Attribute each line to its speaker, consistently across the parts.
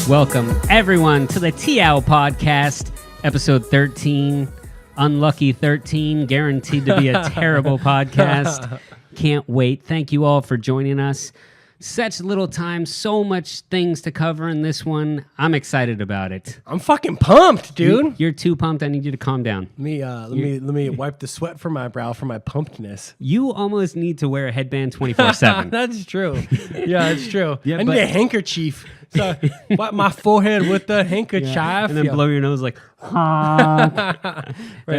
Speaker 1: Welcome, everyone, to the TEOW podcast, episode 13. Unlucky 13, guaranteed to be a terrible podcast. Can't wait. Thank you all for joining us. Such little time, so much things to cover in this one. I'm excited about it.
Speaker 2: I'm fucking pumped, dude.
Speaker 1: You're too pumped. I need you to calm down.
Speaker 2: Let me wipe the sweat from my brow for my pumpedness.
Speaker 1: You almost need to wear a headband 24/7.
Speaker 2: That's true. Yeah, it's true.
Speaker 1: Yeah,
Speaker 2: I need a handkerchief. So wipe my forehead with the handkerchief.
Speaker 1: And then blow your nose like, that'd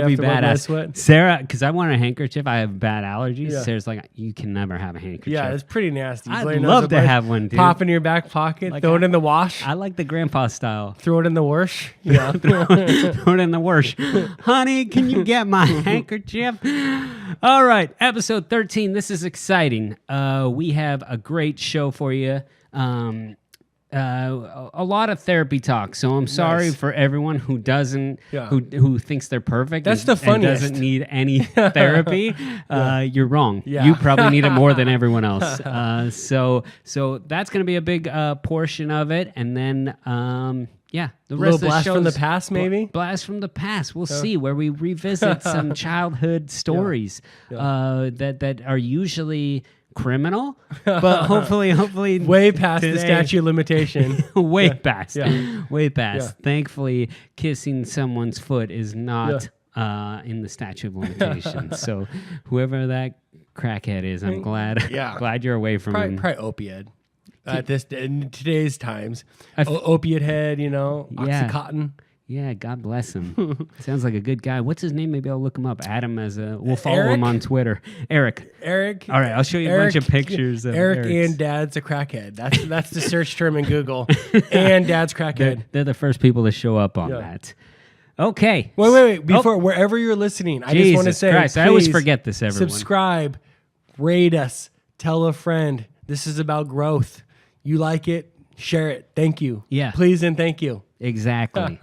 Speaker 1: be badass. Sarah, because I want a handkerchief. I have bad allergies.
Speaker 2: Yeah.
Speaker 1: Sarah's like, you can never have a handkerchief.
Speaker 2: Yeah, it's pretty nasty.
Speaker 1: I'd love to have one, dude.
Speaker 2: Pop in your back pocket, like throw it in the wash.
Speaker 1: I like the grandpa style.
Speaker 2: Throw it in the wash. Yeah.
Speaker 1: Throw it in the wash. Honey, can you get my handkerchief? All right, episode 13. This is exciting. We have a great show for you. A lot of therapy talk, so I'm sorry for everyone who doesn't, who thinks they're perfect.
Speaker 2: That's the funniest.
Speaker 1: And doesn't need any therapy. You're wrong. Yeah. You probably need it more than everyone else. So that's going to be a big portion of it, and then the rest of the
Speaker 2: blast
Speaker 1: show
Speaker 2: from the past, maybe
Speaker 1: blast from the past. We'll see where we revisit some childhood stories that are usually criminal, but hopefully
Speaker 2: way past the statute of limitation.
Speaker 1: way past. Thankfully, kissing someone's foot is not in the statute of limitations. So whoever that crackhead is, I'm glad you're away from him.
Speaker 2: Probably opiate. In today's times, opiate head, Oxycontin.
Speaker 1: Yeah, God bless him. Sounds like a good guy. What's his name? Maybe I'll look him up. Adam we'll follow him on Twitter. Eric.
Speaker 2: All
Speaker 1: right, I'll show you a bunch of pictures of
Speaker 2: Eric and Dad's a crackhead. That's the search term in Google. And Dad's crackhead.
Speaker 1: They're the first people to show up on that. Okay.
Speaker 2: Wait. Before wherever you're listening, I just want to say,
Speaker 1: Christ, I always forget this, everyone.
Speaker 2: Subscribe, rate us, tell a friend. This is about growth. You like it? Share it. Thank you.
Speaker 1: Yeah.
Speaker 2: Please and thank you.
Speaker 1: Exactly.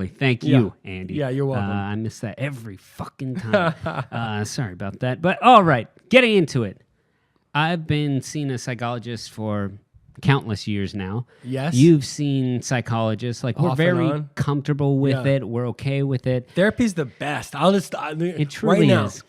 Speaker 1: Thank you, Andy.
Speaker 2: Yeah, you're welcome.
Speaker 1: I miss that every fucking time. Sorry about that. But all right, getting into it. I've been seeing a psychologist for countless years now.
Speaker 2: Yes.
Speaker 1: You've seen psychologists. Like, we're very comfortable with it. We're okay with it.
Speaker 2: Therapy's the best.
Speaker 1: It truly is.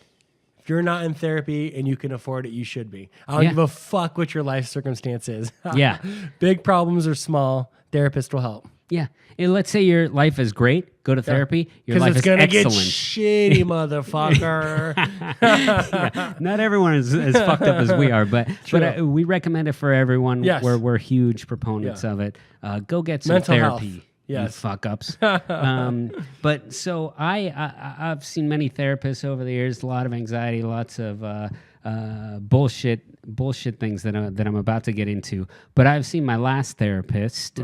Speaker 2: If you're not in therapy and you can afford it, you should be. I don't give a fuck what your life circumstance is.
Speaker 1: Yeah.
Speaker 2: Big problems or small, therapist will help.
Speaker 1: Yeah. And let's say your life is great. Go to therapy. Your life is excellent. Because
Speaker 2: it's going to get shitty, motherfucker.
Speaker 1: Not everyone is as fucked up as we are, but we recommend it for everyone.
Speaker 2: Yes.
Speaker 1: We're huge proponents of it. Go get some
Speaker 2: mental
Speaker 1: therapy.
Speaker 2: Health. Yes.
Speaker 1: You fuck ups. But so I've seen many therapists over the years, a lot of anxiety, lots of bullshit things that I'm about to get into. But I've seen my last therapist,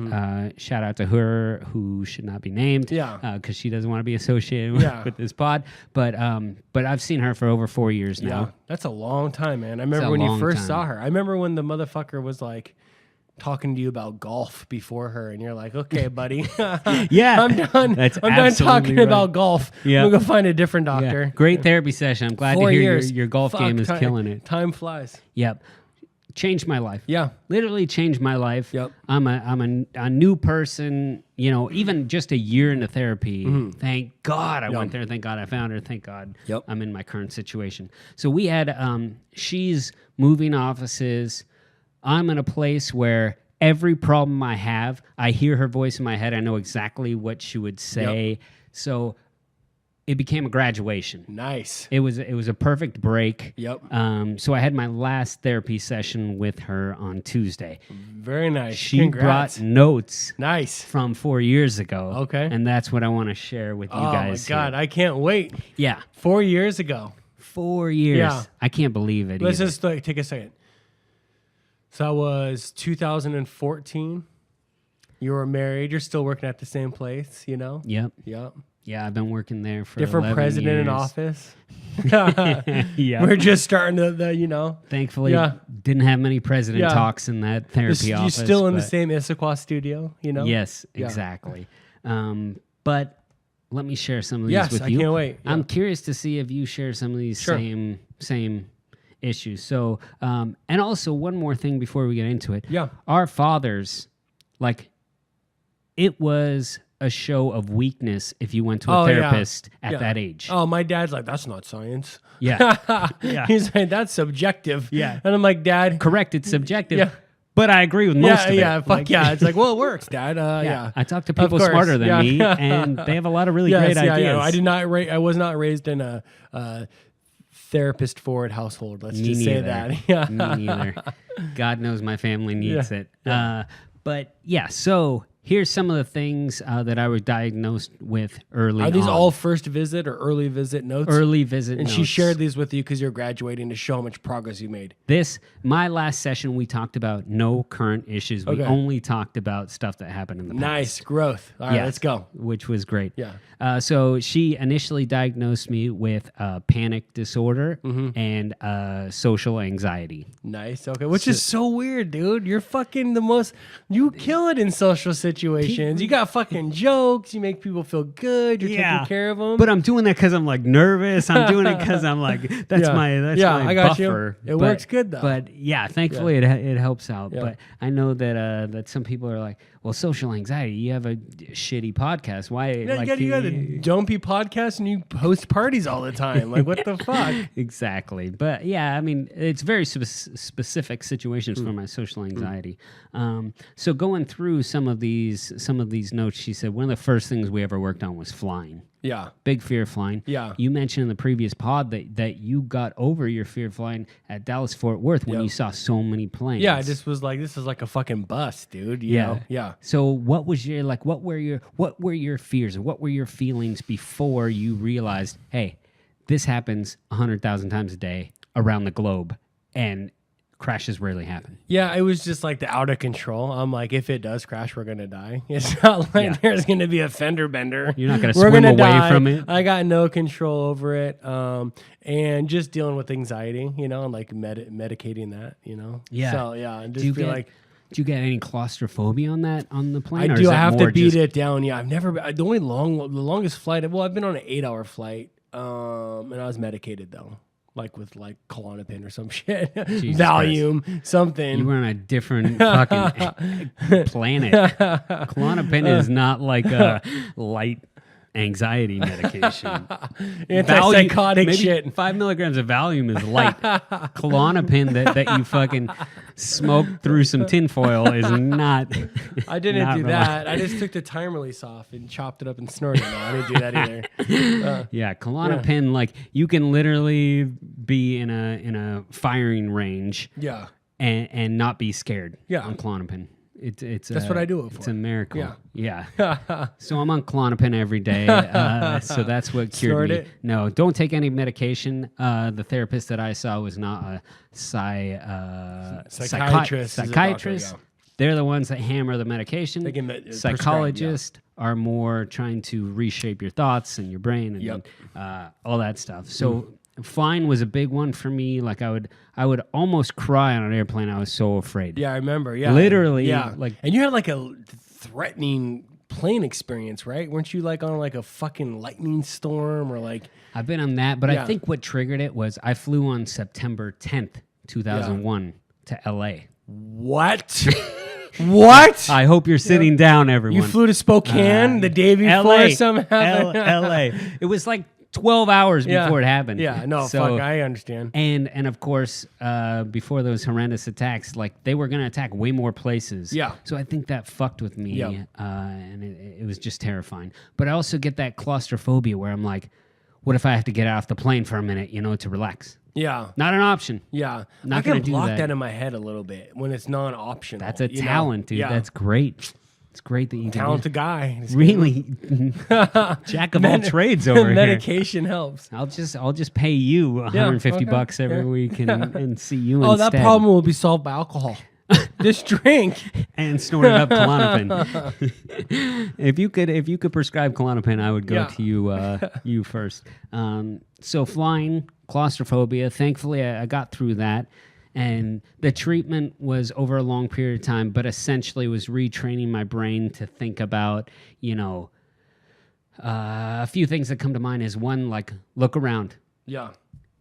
Speaker 1: shout out to her, who should not be named, because she doesn't want to be associated with this pod. But I've seen her for over 4 years now.
Speaker 2: Yeah, that's a long time, man. I remember when you first saw her. I remember when the motherfucker was like talking to you about golf before her, and you're like, okay, buddy.
Speaker 1: Yeah,
Speaker 2: I'm done. I'm done talking about golf.
Speaker 1: Yeah.
Speaker 2: We'll go find a different doctor.
Speaker 1: Yeah. Great therapy session. I'm glad to hear your golf game is killing it.
Speaker 2: Time flies.
Speaker 1: Yep. Changed my life.
Speaker 2: Yeah.
Speaker 1: Literally changed my life.
Speaker 2: Yep.
Speaker 1: I'm a new person, even just a year into therapy. Thank God I went there. Thank God I found her. Thank God I'm in my current situation. So we had, she's moving offices. I'm in a place where every problem I have, I hear her voice in my head. I know exactly what she would say. Yep. So it became a graduation.
Speaker 2: Nice.
Speaker 1: It was a perfect break.
Speaker 2: Yep.
Speaker 1: So I had my last therapy session with her on Tuesday.
Speaker 2: Very nice.
Speaker 1: She brought notes.
Speaker 2: Nice.
Speaker 1: From 4 years ago.
Speaker 2: Okay.
Speaker 1: And that's what I want to share with you guys.
Speaker 2: Oh my God, I can't wait.
Speaker 1: Yeah.
Speaker 2: 4 years ago.
Speaker 1: 4 years. Yeah. I can't believe it.
Speaker 2: Let's just take a second. So that was 2014. You were married. You're still working at the same place, Yep.
Speaker 1: Yeah, I've been working there for
Speaker 2: different president
Speaker 1: years.
Speaker 2: in office.
Speaker 1: Yeah,
Speaker 2: we're just starting to,
Speaker 1: Thankfully, didn't have many president talks in that therapy office.
Speaker 2: You're still in the same Issaquah studio,
Speaker 1: Yes, exactly. But let me share some of these with you.
Speaker 2: Yes, I can't wait.
Speaker 1: I'm curious to see if you share some of these same issues. So, and also one more thing before we get into it.
Speaker 2: Yeah.
Speaker 1: Our fathers, like, it was a show of weakness if you went to a therapist at that age.
Speaker 2: Oh, my dad's like, that's not science.
Speaker 1: Yeah. Yeah.
Speaker 2: He's like, that's subjective.
Speaker 1: Yeah.
Speaker 2: And I'm like, Dad.
Speaker 1: Correct, it's subjective.
Speaker 2: Yeah.
Speaker 1: But I agree with most of it.
Speaker 2: Yeah, fuck yeah. It's like, well, it works, Dad. Yeah.
Speaker 1: I talk to people smarter than me, and they have a lot of really great ideas.
Speaker 2: I was not raised in a therapist forward household. Let's just say that. Yeah.
Speaker 1: Me neither. God knows my family needs it. But yeah, so here's some of the things that I was diagnosed with early on.
Speaker 2: Are these all first visit or early visit notes?
Speaker 1: Early visit notes.
Speaker 2: And she shared these with you because you're graduating to show how much progress you made.
Speaker 1: My last session, we talked about no current issues. We only talked about stuff that happened in the past.
Speaker 2: Nice growth. All right, let's go.
Speaker 1: Which was great.
Speaker 2: Yeah.
Speaker 1: So she initially diagnosed me with panic disorder and social anxiety.
Speaker 2: Nice. Okay. Which is so weird, dude. You're fucking you kill it in social situations. You got fucking jokes. You make people feel good. You're taking care of them.
Speaker 1: But I'm doing that because I'm like nervous. I'm doing it because I'm like, that's my
Speaker 2: I got
Speaker 1: buffer.
Speaker 2: You. It works good though.
Speaker 1: But yeah, thankfully it helps out. Yeah. But I know that some people are like, well, social anxiety, you have a shitty podcast. Why?
Speaker 2: You got a dumpy podcast and you host parties all the time. Like, what the fuck?
Speaker 1: Exactly. But yeah, I mean, it's very specific situations for my social anxiety. So going through some of these notes, she said one of the first things we ever worked on was flying.
Speaker 2: Yeah.
Speaker 1: Big fear of flying.
Speaker 2: Yeah.
Speaker 1: You mentioned in the previous pod that you got over your fear of flying at Dallas Fort Worth when you saw so many planes.
Speaker 2: Yeah, I just was like, this is like a fucking bus, dude. You know? Yeah.
Speaker 1: So what were your fears? What were your feelings before you realized, hey, this happens 100,000 times a day around the globe and crashes rarely happen?
Speaker 2: Yeah, it was just like the out of control. I'm like, if it does crash, we're gonna die. It's not like there's gonna be a fender bender.
Speaker 1: You're not gonna swim away from it.
Speaker 2: I got no control over it. And just dealing with anxiety, and like medicating that,
Speaker 1: Yeah.
Speaker 2: So yeah, and just
Speaker 1: do you get any claustrophobia on the plane?
Speaker 2: I do. I have to beat it down. Yeah, I've never. The longest flight. Well, I've been on an 8-hour flight. And I was medicated though. Like with Klonopin or some shit, Valium, Christ. Something.
Speaker 1: You were on a different fucking planet. Klonopin is not like a light anxiety medication.
Speaker 2: Antipsychotic shit.
Speaker 1: 5 milligrams of Valium is light. Klonopin that you fucking smoke through some tinfoil is not.
Speaker 2: I didn't do that. I just took the time release off and chopped it up and snorted it. No, I didn't do that either.
Speaker 1: Klonopin, like you can literally be in a firing range.
Speaker 2: Yeah.
Speaker 1: And not be scared.
Speaker 2: Yeah.
Speaker 1: On Klonopin.
Speaker 2: That's what I do it for.
Speaker 1: It's a miracle.
Speaker 2: Yeah.
Speaker 1: So I'm on Klonopin every day. So that's what cured me. No, don't take any medication. The therapist that I saw was not a psychiatrist. They're the ones that hammer the medication. Psychologists are more trying to reshape your thoughts and your brain and all that stuff. So flying was a big one for me. Like I would almost cry on an airplane. I was so afraid.
Speaker 2: Yeah, I remember. Yeah,
Speaker 1: literally.
Speaker 2: Yeah, and you had like a threatening plane experience, right? Weren't you like on like a fucking lightning storm or like?
Speaker 1: I've been on that, but I think what triggered it was I flew on September 10th, 2001 to LA.
Speaker 2: What? What?
Speaker 1: I hope you're sitting down, everyone.
Speaker 2: You flew to Spokane the day before something happened?
Speaker 1: LA. It was like 12 hours before it happened.
Speaker 2: Yeah, no, fuck, I understand.
Speaker 1: And of course, before those horrendous attacks, like they were going to attack way more places.
Speaker 2: Yeah.
Speaker 1: So I think that fucked with me, and it was just terrifying. But I also get that claustrophobia where I'm like, what if I have to get off the plane for a minute, to relax?
Speaker 2: Yeah.
Speaker 1: Not an option.
Speaker 2: Yeah.
Speaker 1: Not
Speaker 2: I can block that in my head a little bit when it's non-optional.
Speaker 1: That's a talent, dude. Yeah. That's great. It's great that you
Speaker 2: talented guy.
Speaker 1: Really, jack of all trades over here.
Speaker 2: Medication helps.
Speaker 1: I'll just pay you $150 every week and see you.
Speaker 2: Oh, that problem will be solved by alcohol. Just drink
Speaker 1: and snort it up Klonopin. If you could prescribe Klonopin, I would go to you first. So flying, claustrophobia. Thankfully, I got through that. And the treatment was over a long period of time, but essentially was retraining my brain to think about, a few things that come to mind is one, like, look around.
Speaker 2: Yeah.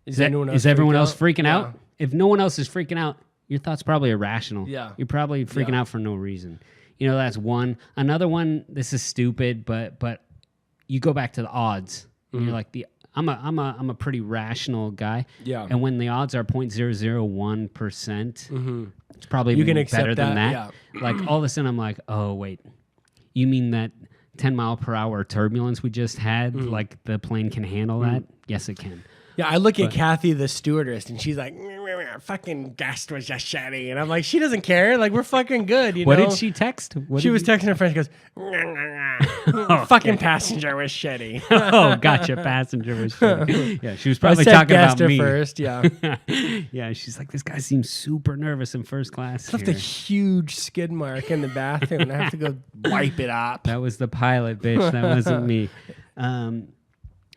Speaker 1: Is everyone else freaking out? If no one else is freaking out, your thoughts probably irrational.
Speaker 2: Yeah.
Speaker 1: You're probably freaking out for no reason. that's one. Another one, this is stupid, but you go back to the odds. And you're like, I'm a pretty rational guy.
Speaker 2: Yeah.
Speaker 1: And when the odds are 0.001%, it's probably
Speaker 2: You can
Speaker 1: better
Speaker 2: accept
Speaker 1: than that.
Speaker 2: Yeah.
Speaker 1: Like all of a sudden I'm like, oh wait, you mean that 10 mile per hour turbulence we just had, like the plane can handle that? Yes, it can.
Speaker 2: Yeah, I look at Kathy, the stewardess, and she's like, fucking guest was just shitty. And I'm like, she doesn't care. Like, we're fucking good,
Speaker 1: What did she text?
Speaker 2: She was texting her friend. She goes, fucking passenger was shitty.
Speaker 1: Oh, gotcha. Passenger was shitty. Yeah, she was probably talking about me.
Speaker 2: First, yeah.
Speaker 1: Yeah, she's like, this guy seems super nervous in first class.
Speaker 2: Left a huge skid mark in the bathroom, and I have to go wipe it up.
Speaker 1: That was the pilot, bitch. That wasn't me.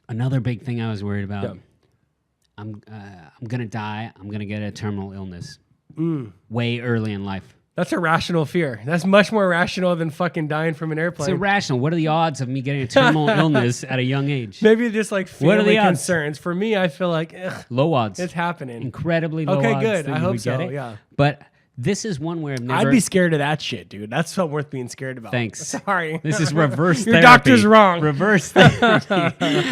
Speaker 1: Another big thing I was worried about.
Speaker 2: Yeah.
Speaker 1: I'm gonna die. I'm gonna get a terminal illness way early in life.
Speaker 2: That's a rational fear. That's much more rational than fucking dying from an airplane.
Speaker 1: It's irrational. What are the odds of me getting a terminal illness at a young age?
Speaker 2: Maybe just like
Speaker 1: What are
Speaker 2: family
Speaker 1: the odds?
Speaker 2: concerns. For me, I feel like
Speaker 1: Low odds.
Speaker 2: it's happening.
Speaker 1: Incredibly low odds.
Speaker 2: Okay, good.
Speaker 1: that
Speaker 2: I
Speaker 1: you
Speaker 2: hope
Speaker 1: would
Speaker 2: so.
Speaker 1: get it.
Speaker 2: Yeah.
Speaker 1: But this is one where I've never.
Speaker 2: I'd be scared of that shit, dude. That's something worth being scared about.
Speaker 1: Thanks.
Speaker 2: Sorry.
Speaker 1: This is reverse
Speaker 2: Your
Speaker 1: therapy.
Speaker 2: doctor's wrong.
Speaker 1: Reverse therapy.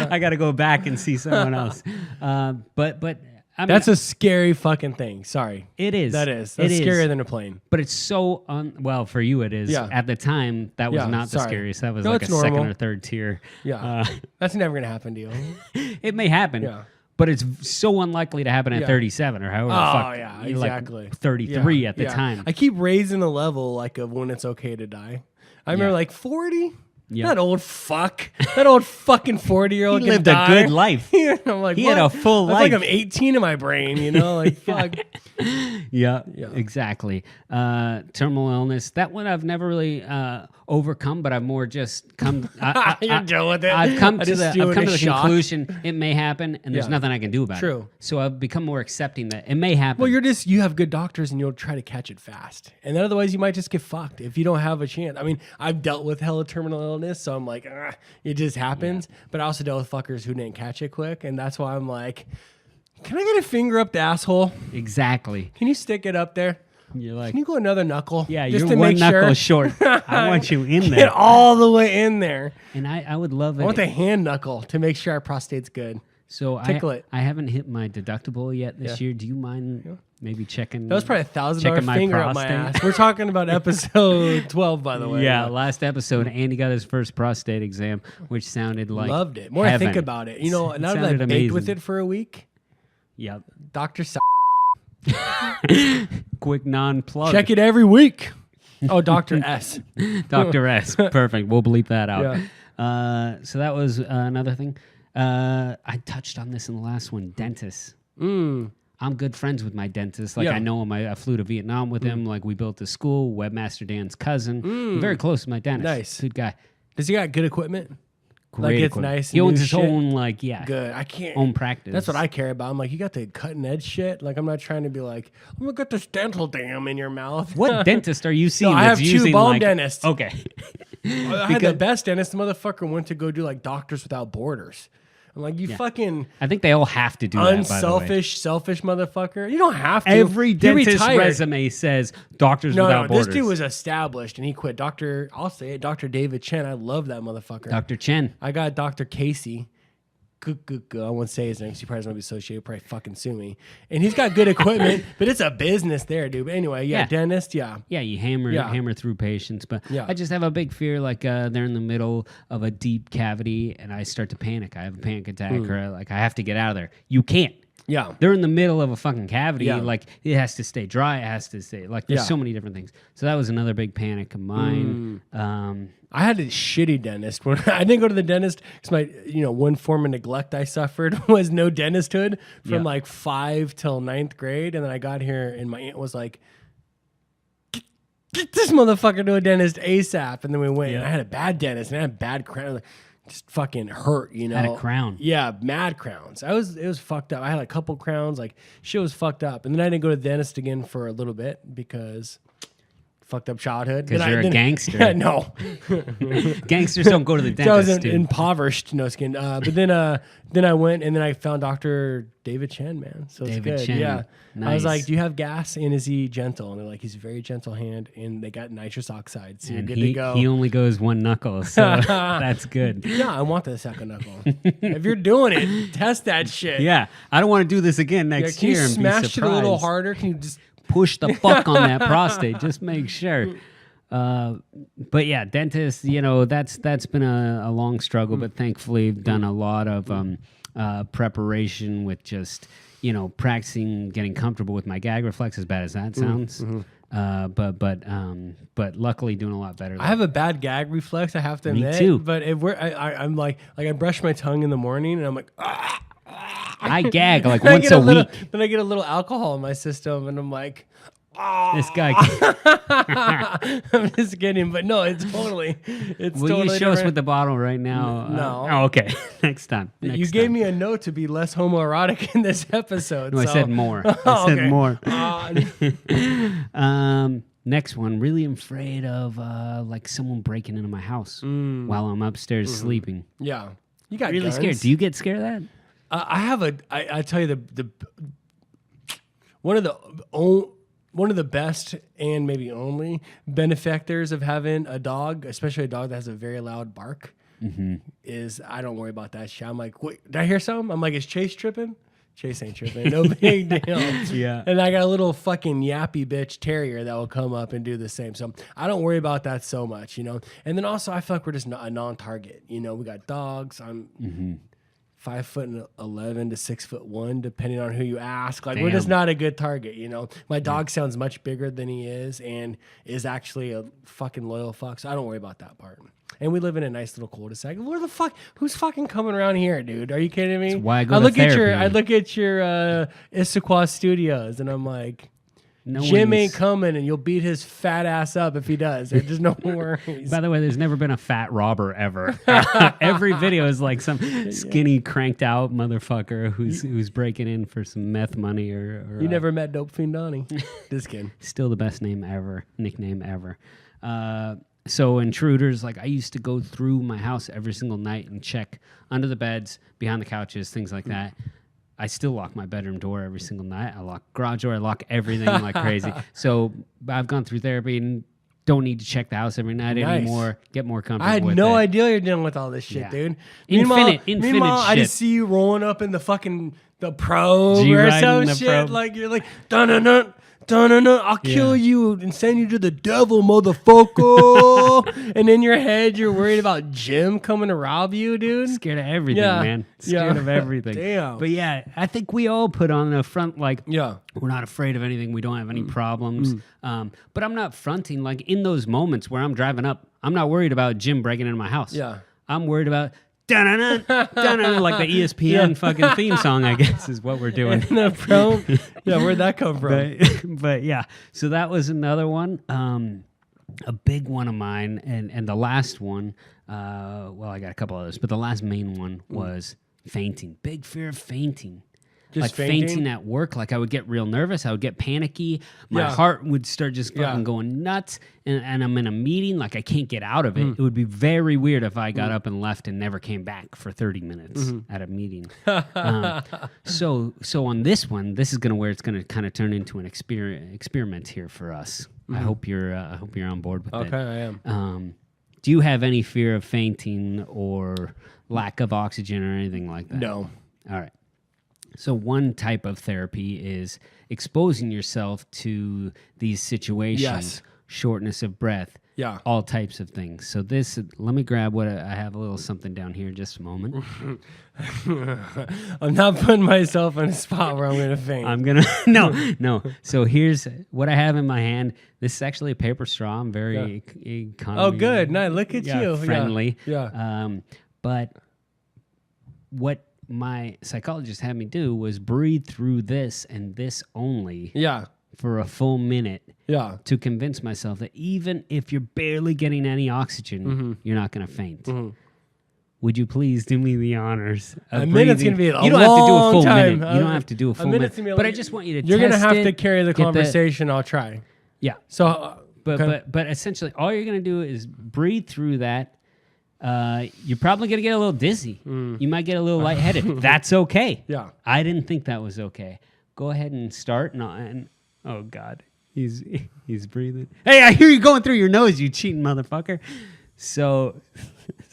Speaker 1: I got to go back and see someone else. But I mean,
Speaker 2: That's a scary fucking thing. Sorry.
Speaker 1: it is.
Speaker 2: That is. That's
Speaker 1: It
Speaker 2: scarier
Speaker 1: is.
Speaker 2: than a plane.
Speaker 1: But it's so well for you. It is.
Speaker 2: Yeah.
Speaker 1: At the time, that was
Speaker 2: Yeah,
Speaker 1: not the
Speaker 2: sorry.
Speaker 1: scariest. That was
Speaker 2: No,
Speaker 1: like a
Speaker 2: it's
Speaker 1: second
Speaker 2: normal.
Speaker 1: or third tier.
Speaker 2: Yeah. That's never going to happen to you.
Speaker 1: It may happen.
Speaker 2: Yeah.
Speaker 1: But it's so unlikely to happen at
Speaker 2: Yeah.
Speaker 1: 37 or however.
Speaker 2: Oh,
Speaker 1: the fuck,
Speaker 2: yeah,
Speaker 1: you're like
Speaker 2: exactly.
Speaker 1: 33
Speaker 2: Yeah,
Speaker 1: at the
Speaker 2: yeah.
Speaker 1: time.
Speaker 2: I keep raising the level like of when it's okay to die. I remember
Speaker 1: Yeah.
Speaker 2: like 40.
Speaker 1: Yeah.
Speaker 2: That old fuck. That old fucking 40-year-old
Speaker 1: He lived a good life.
Speaker 2: I'm like,
Speaker 1: He had
Speaker 2: what?
Speaker 1: a full
Speaker 2: I feel like
Speaker 1: life.
Speaker 2: I'm 18 in my brain, you know? Like, fuck.
Speaker 1: Yeah, exactly. Terminal illness. That one I've never really overcome, but I've more just come.
Speaker 2: You're done with it.
Speaker 1: I've come
Speaker 2: I
Speaker 1: to
Speaker 2: just
Speaker 1: the,
Speaker 2: do
Speaker 1: I've
Speaker 2: it
Speaker 1: come
Speaker 2: in
Speaker 1: to the
Speaker 2: shock.
Speaker 1: conclusion it may happen, and there's
Speaker 2: Yeah.
Speaker 1: nothing I can do about
Speaker 2: True.
Speaker 1: it. So I've become more accepting that it may happen.
Speaker 2: Well, you have good doctors and you'll try to catch it fast. And then otherwise you might just get fucked if you don't have a chance. I mean, I've dealt with hella terminal illness, so I'm like, it just happens. But I also dealt with fuckers who didn't catch it quick. And that's why I'm like, can I get a finger up the asshole?
Speaker 1: Exactly.
Speaker 2: Can you stick it up there?
Speaker 1: You're like,
Speaker 2: Can you go another knuckle?
Speaker 1: yeah,
Speaker 2: just
Speaker 1: you're
Speaker 2: to
Speaker 1: one
Speaker 2: make
Speaker 1: knuckle
Speaker 2: sure.
Speaker 1: short. I want you in
Speaker 2: Get
Speaker 1: there.
Speaker 2: all the way in there.
Speaker 1: And I would love it.
Speaker 2: I want the hand knuckle to make sure our prostate's good.
Speaker 1: So
Speaker 2: tickle it.
Speaker 1: I haven't hit my deductible yet this year. Do you mind maybe checking?
Speaker 2: That was probably $1,000
Speaker 1: checking my
Speaker 2: finger up my
Speaker 1: prostate?
Speaker 2: ass. We're talking about episode 12, by the way.
Speaker 1: Yeah, last episode, Andy got his first prostate exam, which sounded like
Speaker 2: Loved it. More
Speaker 1: heaven.
Speaker 2: I think about it. You know,
Speaker 1: It
Speaker 2: now that I've
Speaker 1: sounded
Speaker 2: baked with
Speaker 1: amazing.
Speaker 2: it for a week,
Speaker 1: Yep.
Speaker 2: Dr.
Speaker 1: Quick non-plug.
Speaker 2: Check it every week. Oh, Dr. S.
Speaker 1: Dr. S. Perfect. We'll bleep that out.
Speaker 2: Yeah.
Speaker 1: So that was another thing. I touched on this in the last one. Dentists. I'm good friends with my dentist. Like
Speaker 2: Yeah.
Speaker 1: I know him. I flew to Vietnam with him. Like we built a school. Webmaster Dan's cousin. I'm very close to my dentist.
Speaker 2: Nice.
Speaker 1: Good guy.
Speaker 2: Does he got good equipment?
Speaker 1: Great
Speaker 2: it's
Speaker 1: equipment.
Speaker 2: nice
Speaker 1: He
Speaker 2: and
Speaker 1: owns
Speaker 2: new
Speaker 1: his
Speaker 2: shit?
Speaker 1: own
Speaker 2: Good. I can't.
Speaker 1: own practice.
Speaker 2: That's what I care about. I'm like, you got the cutting edge shit. Like, I'm not trying to be like, I'm gonna get this dental dam in your mouth.
Speaker 1: What dentist are you seeing?
Speaker 2: I have
Speaker 1: that's
Speaker 2: two
Speaker 1: using,
Speaker 2: bone
Speaker 1: like,
Speaker 2: dentists.
Speaker 1: Okay.
Speaker 2: I had the
Speaker 1: Because-
Speaker 2: best dentist. The motherfucker went to go do like Doctors Without Borders. I'm like, you fucking
Speaker 1: I think they all have to do that. By the way.
Speaker 2: unselfish, selfish motherfucker. You don't have to.
Speaker 1: Every
Speaker 2: He
Speaker 1: dentist
Speaker 2: retired.
Speaker 1: resume says Doctors
Speaker 2: No,
Speaker 1: Without Borders.
Speaker 2: this dude was established and he quit. I'll say it, Dr. David Chen. I love that motherfucker.
Speaker 1: Dr. Chen.
Speaker 2: I got Dr. Casey. I won't say his name because he probably doesn't want to be associated. He'll probably fucking sue me. And he's got good equipment, but it's a business there, dude. But anyway, yeah,
Speaker 1: Yeah.
Speaker 2: dentist, yeah.
Speaker 1: Yeah, you hammer through patients, but
Speaker 2: Yeah.
Speaker 1: I just have a big fear. Like they're in the middle of a deep cavity, and I start to panic. I have a panic attack, or like I have to get out of there. You can't.
Speaker 2: Yeah.
Speaker 1: They're in the middle of a fucking cavity.
Speaker 2: Yeah.
Speaker 1: Like it has to stay dry. It has to stay. Like there's
Speaker 2: Yeah.
Speaker 1: so many different things. So that was another big panic of mine.
Speaker 2: I had a shitty dentist when I didn't go to the dentist because my, one form of neglect I suffered was no dentisthood from
Speaker 1: Yeah.
Speaker 2: like 5 till 9th grade. And then I got here and my aunt was like, get this motherfucker to a dentist ASAP. And then we went and I had a bad dentist and I had a bad crown. Like, just fucking hurt,
Speaker 1: Had a crown.
Speaker 2: Yeah, mad crowns. It was fucked up. I had a couple crowns. Like shit was fucked up. And then I didn't go to the dentist again for a little bit because fucked up childhood.
Speaker 1: Because you're a gangster.
Speaker 2: Yeah, no.
Speaker 1: Gangsters don't go to the dentist.
Speaker 2: So I was impoverished, no skin. But then I went and then I found Dr. David Chen, man. So it's
Speaker 1: David
Speaker 2: good.
Speaker 1: Chen.
Speaker 2: Yeah.
Speaker 1: Nice.
Speaker 2: I was like, do you have gas? And is he gentle? And they're like, he's a very gentle hand. And they got nitrous oxide. So you're good to go.
Speaker 1: He only goes one knuckle. So that's good.
Speaker 2: Yeah, I want the second knuckle. If you're doing it, test that shit.
Speaker 1: Yeah. I don't want to do this again next year.
Speaker 2: Can you
Speaker 1: and
Speaker 2: smash
Speaker 1: be
Speaker 2: it
Speaker 1: surprised.
Speaker 2: a little harder? Can you just
Speaker 1: push the fuck on that prostate? Just make sure. But yeah, dentists, that's been a long struggle, but thankfully I've done a lot of preparation with just, practicing getting comfortable with my gag reflex, as bad as that sounds. But luckily doing a lot better.
Speaker 2: I have a bad gag reflex, I have to admit.
Speaker 1: Me too.
Speaker 2: But I'm like I brush my tongue in the morning and I'm like,
Speaker 1: I gag like once a week.
Speaker 2: Then I get a little alcohol in my system and I'm like,
Speaker 1: this guy.
Speaker 2: I'm just kidding, but no, it's totally.
Speaker 1: Will
Speaker 2: totally
Speaker 1: you show us with the bottle right now?
Speaker 2: No.
Speaker 1: Oh, okay. Next time.
Speaker 2: You gave me a note to be less homoerotic in this episode.
Speaker 1: No, I said more. I said more. Next one. Really afraid of like someone breaking into my house while I'm upstairs sleeping.
Speaker 2: Yeah, you got
Speaker 1: really
Speaker 2: guns.
Speaker 1: scared. Do you get scared of that?
Speaker 2: I tell you the one of the best and maybe only benefactors of having a dog, especially a dog that has a very loud bark, is I don't worry about that shit. I'm like, wait, did I hear something? I'm like, is Chase tripping? Chase ain't tripping. No big deal.
Speaker 1: Yeah.
Speaker 2: And I got a little fucking yappy bitch terrier that will come up and do the same. So I don't worry about that so much, And then also I feel like we're just a non-target. We got dogs. I'm 5'11" to 6'1", depending on who you ask. Like, we're just not a good target, My dog sounds much bigger than he is and is actually a fucking loyal fuck. So I don't worry about that part. And we live in a nice little cul-de-sac. Where the fuck? Who's fucking coming around here, dude? Are you kidding me?
Speaker 1: That's why I go to therapy.
Speaker 2: I look at your Issaquah Studios, and I'm like, Jim ain't coming, and you'll beat his fat ass up if he does. There's just no worries.
Speaker 1: By the way, there's never been a fat robber ever. Every video is like some skinny, cranked out motherfucker who's breaking in for some meth money or
Speaker 2: you never met Dope Fiend Donnie. Just kidding.
Speaker 1: Still the best nickname ever. So intruders, like I used to go through my house every single night and check under the beds, behind the couches, things like that. I still lock my bedroom door every single night. I lock garage door. I lock everything like crazy. So I've gone through therapy and don't need to check the house every night anymore. Get more comfortable with it.
Speaker 2: I had no idea you're dealing with all this shit, dude.
Speaker 1: Infinite
Speaker 2: meanwhile,
Speaker 1: shit.
Speaker 2: I just see you rolling up in the fucking probe or some shit.
Speaker 1: Probe.
Speaker 2: Like you're like, dun-dun-dun. I'll kill you and send you to the devil, motherfucker. And in your head, you're worried about Jim coming to rob you, dude.
Speaker 1: Scared of everything, man. Scared of everything.
Speaker 2: Damn.
Speaker 1: But yeah, I think we all put on a front like, we're not afraid of anything. We don't have any problems. But I'm not fronting. Like in those moments where I'm driving up, I'm not worried about Jim breaking into my house.
Speaker 2: Yeah.
Speaker 1: I'm worried about dun-dun-dun, like the ESPN fucking theme song, I guess, is what we're doing.
Speaker 2: Where'd that come from?
Speaker 1: But yeah, so that was another one. A big one of mine, and the last one, I got a couple others, but the last main one was fainting. Big fear of fainting.
Speaker 2: Just
Speaker 1: like fainting at work. Like I would get real nervous. I would get panicky. My heart would start just fucking going nuts. And I'm in a meeting. Like I can't get out of it. It would be very weird if I got up and left and never came back for 30 minutes at a meeting. So on this one, this is where it's gonna kind of turn into an experiment here for us. I hope you're on board with it.
Speaker 2: Okay, I am.
Speaker 1: Do you have any fear of fainting or lack of oxygen or anything like that?
Speaker 2: No.
Speaker 1: All right. So one type of therapy is exposing yourself to these situations, shortness of breath, all types of things. So let me grab what I have a little something down here, just a moment.
Speaker 2: I'm not putting myself in a spot where I'm going to faint.
Speaker 1: I'm going to, no. So here's what I have in my hand. This is actually a paper straw. I'm very economy.
Speaker 2: Oh, good. Nice. Look at you.
Speaker 1: Friendly.
Speaker 2: Yeah.
Speaker 1: But what my psychologist had me do was breathe through this and this only for a full minute to convince myself that even if you're barely getting any oxygen, you're not going to faint. Would you please do me the honors of
Speaker 2: a minute's going to be a long time.
Speaker 1: You don't have to do a full minute. You don't have to do a full minute. But I just want you to
Speaker 2: You're
Speaker 1: test
Speaker 2: going to have
Speaker 1: it,
Speaker 2: to carry the conversation. I'll try.
Speaker 1: Yeah.
Speaker 2: So
Speaker 1: But essentially, all you're gonna do is breathe through that. You're probably gonna get a little dizzy. You might get a little lightheaded. That's okay.
Speaker 2: Yeah.
Speaker 1: I didn't think that was okay. Go ahead and start. And oh God, he's breathing. Hey, I hear you going through your nose, you cheating motherfucker. So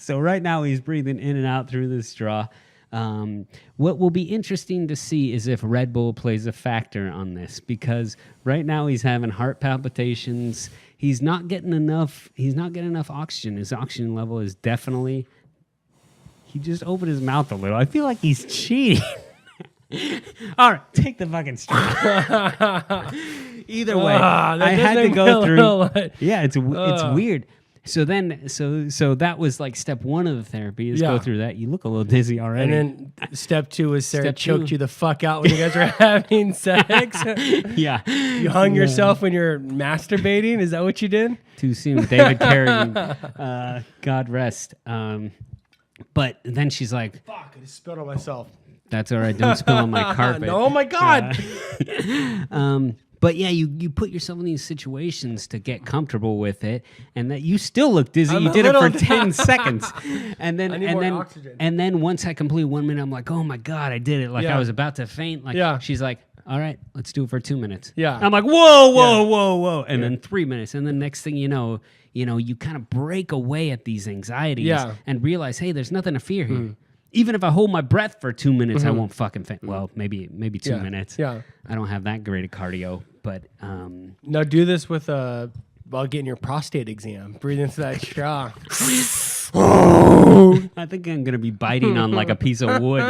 Speaker 1: right now he's breathing in and out through the straw. What will be interesting to see is if Red Bull plays a factor on this, because right now he's having heart palpitations. He's not getting enough oxygen. His oxygen level is definitely. He just opened his mouth a little. I feel like he's cheating. All right, take the fucking straw. Either way, I had to go through. Yeah, it's weird. So that was like step one of the therapy is go through that. You look a little dizzy already. And
Speaker 2: then step two is Sarah choked you the fuck out when you guys were having sex.
Speaker 1: Yeah.
Speaker 2: You hung yourself when you're masturbating. Is that what you did?
Speaker 1: Too soon. David Carradine. God rest. But then she's like,
Speaker 2: fuck, I just spilled on myself.
Speaker 1: That's all right. Don't spill on my carpet.
Speaker 2: No, oh my God.
Speaker 1: But yeah, you put yourself in these situations to get comfortable with it, and that you still look dizzy. You did it for 10 seconds, and then once I complete 1 minute, I'm like, oh my God, I did it! Like I was about to faint. Like she's like, all right, let's do it for 2 minutes.
Speaker 2: Yeah,
Speaker 1: I'm like, whoa, and then 3 minutes, and then next thing you know, you kind of break away at these anxieties and realize, hey, there's nothing to fear here. Even if I hold my breath for 2 minutes, I won't fucking faint. Well, maybe 2 minutes.
Speaker 2: Yeah.
Speaker 1: I don't have that great a cardio, but
Speaker 2: now do this with while getting your prostate exam. Breathe into that straw.
Speaker 1: I think I'm gonna be biting on like a piece of wood.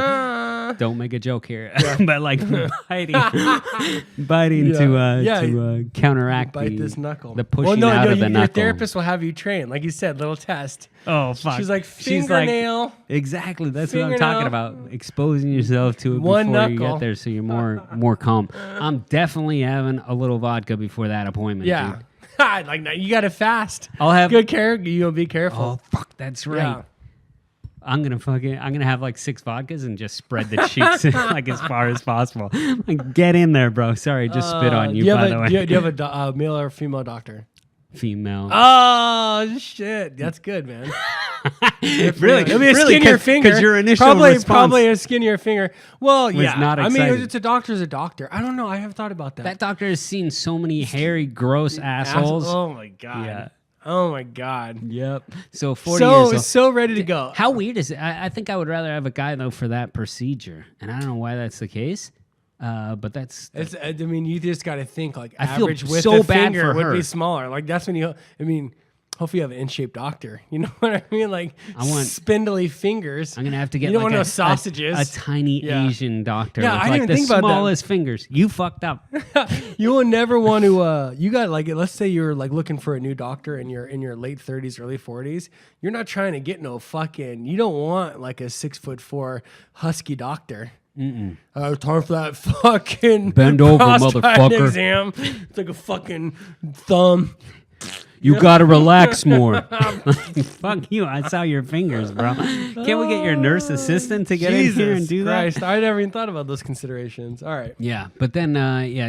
Speaker 1: Don't make a joke here, but like biting to counteract
Speaker 2: this knuckle.
Speaker 1: the pushing out of the knuckle.
Speaker 2: Your therapist will have you train, like you said, little test.
Speaker 1: Oh fuck!
Speaker 2: She's like fingernail.
Speaker 1: Exactly. That's what I'm talking about. Exposing yourself to it before you get there, so you're more calm. I'm definitely having a little vodka before that appointment.
Speaker 2: Yeah.
Speaker 1: Dude.
Speaker 2: Like you gotta fast.
Speaker 1: I'll have
Speaker 2: good care. You'll be careful.
Speaker 1: Oh fuck, that's right. Yeah. I'm gonna have like 6 vodkas and just spread the cheeks like as far as possible. Like, get in there, bro. Sorry, just spit on you. By the way,
Speaker 2: do you have a male or female doctor?
Speaker 1: Female.
Speaker 2: Oh shit, that's good, man.
Speaker 1: Really,
Speaker 2: it'll be a skinnier finger.
Speaker 1: Because your initial response
Speaker 2: probably a skinnier finger. Well, yeah.
Speaker 1: Not
Speaker 2: I mean, it's a doctor's a doctor. I don't know. I haven't thought about that.
Speaker 1: That doctor has seen so many hairy, gross assholes.
Speaker 2: Oh my God. Yeah. Oh my God.
Speaker 1: Yep. So 40 years old.
Speaker 2: So ready to go.
Speaker 1: How weird is it? I think I would rather have a guy though for that procedure, and I don't know why that's the case. But that's.
Speaker 2: I mean, you just got to think like
Speaker 1: I
Speaker 2: average
Speaker 1: feel
Speaker 2: width
Speaker 1: so
Speaker 2: of
Speaker 1: bad
Speaker 2: finger
Speaker 1: for her.
Speaker 2: would be smaller. Like that's when you. I mean, hopefully you have an in-shape doctor. You know what I mean? Like I want spindly fingers.
Speaker 1: I'm gonna have to get.
Speaker 2: You don't
Speaker 1: like
Speaker 2: want no sausages.
Speaker 1: A tiny Asian doctor.
Speaker 2: Yeah,
Speaker 1: with
Speaker 2: I didn't
Speaker 1: like
Speaker 2: even
Speaker 1: the
Speaker 2: think about that.
Speaker 1: smallest fingers. You fucked up.
Speaker 2: You will never want to. You got like, let's say you're like looking for a new doctor and you're in your late 30s, early 40s. You're not trying to get no fucking. You don't want like a 6'4" husky doctor. Time for that fucking
Speaker 1: bend over, motherfucker.
Speaker 2: Exam. It's like a fucking thumb.
Speaker 1: You gotta relax more. Fuck you! I saw your fingers, bro. Can't we get your nurse assistant to get in here and do
Speaker 2: Christ,
Speaker 1: that?
Speaker 2: I never even thought about those considerations. All right.
Speaker 1: Yeah, but then,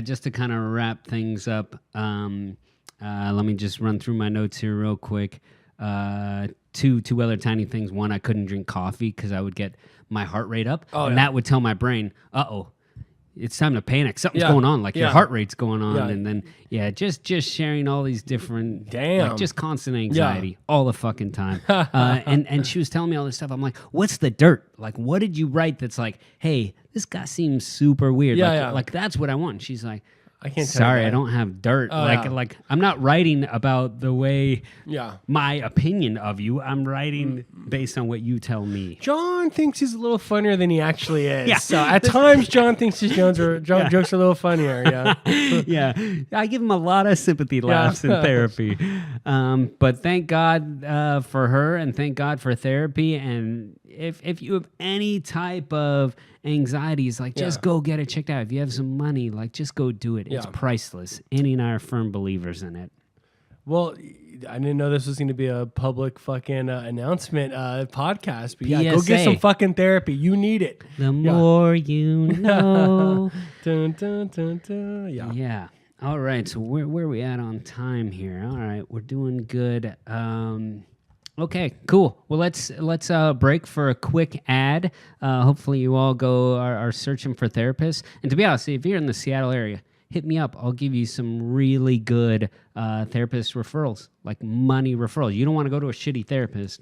Speaker 1: just to kind of wrap things up, let me just run through my notes here real quick. Two other tiny things. One, I couldn't drink coffee because I would get my heart rate up, that would tell my brain, it's time to panic. Something's going on. Like your heart rate's going on, and then just sharing all these different, like just constant anxiety all the fucking time. And she was telling me all this stuff. I'm like, what's the dirt? Like, what did you write that's like, hey, this guy seems super weird. Like that's what I want. She's like,
Speaker 2: I can't.
Speaker 1: Sorry, I don't have dirt. Like I'm not writing about the way. My opinion of you. I'm writing based on what you tell me.
Speaker 2: John thinks he's a little funnier than he actually is. Yeah. So at times, John thinks his jokes are a little funnier. Yeah.
Speaker 1: Yeah. I give him a lot of sympathy laughs in therapy. But thank God for her, and thank God for therapy. And if you have any type of anxieties, like just go get it checked out. If you have some money, like just go do it. It's priceless. Annie and I are firm believers in it.
Speaker 2: Well, I didn't know this was going to be a public fucking announcement podcast, but go get some fucking therapy. You need it.
Speaker 1: The more you know.
Speaker 2: Dun, dun, dun, dun.
Speaker 1: Yeah. All right, so where are we at on time here? All right, we're doing good. Okay, cool. Well, let's break for a quick ad. Hopefully, you all are searching for therapists. And to be honest, if you're in the Seattle area, hit me up. I'll give you some really good therapist referrals, like money referrals. You don't want to go to a shitty therapist.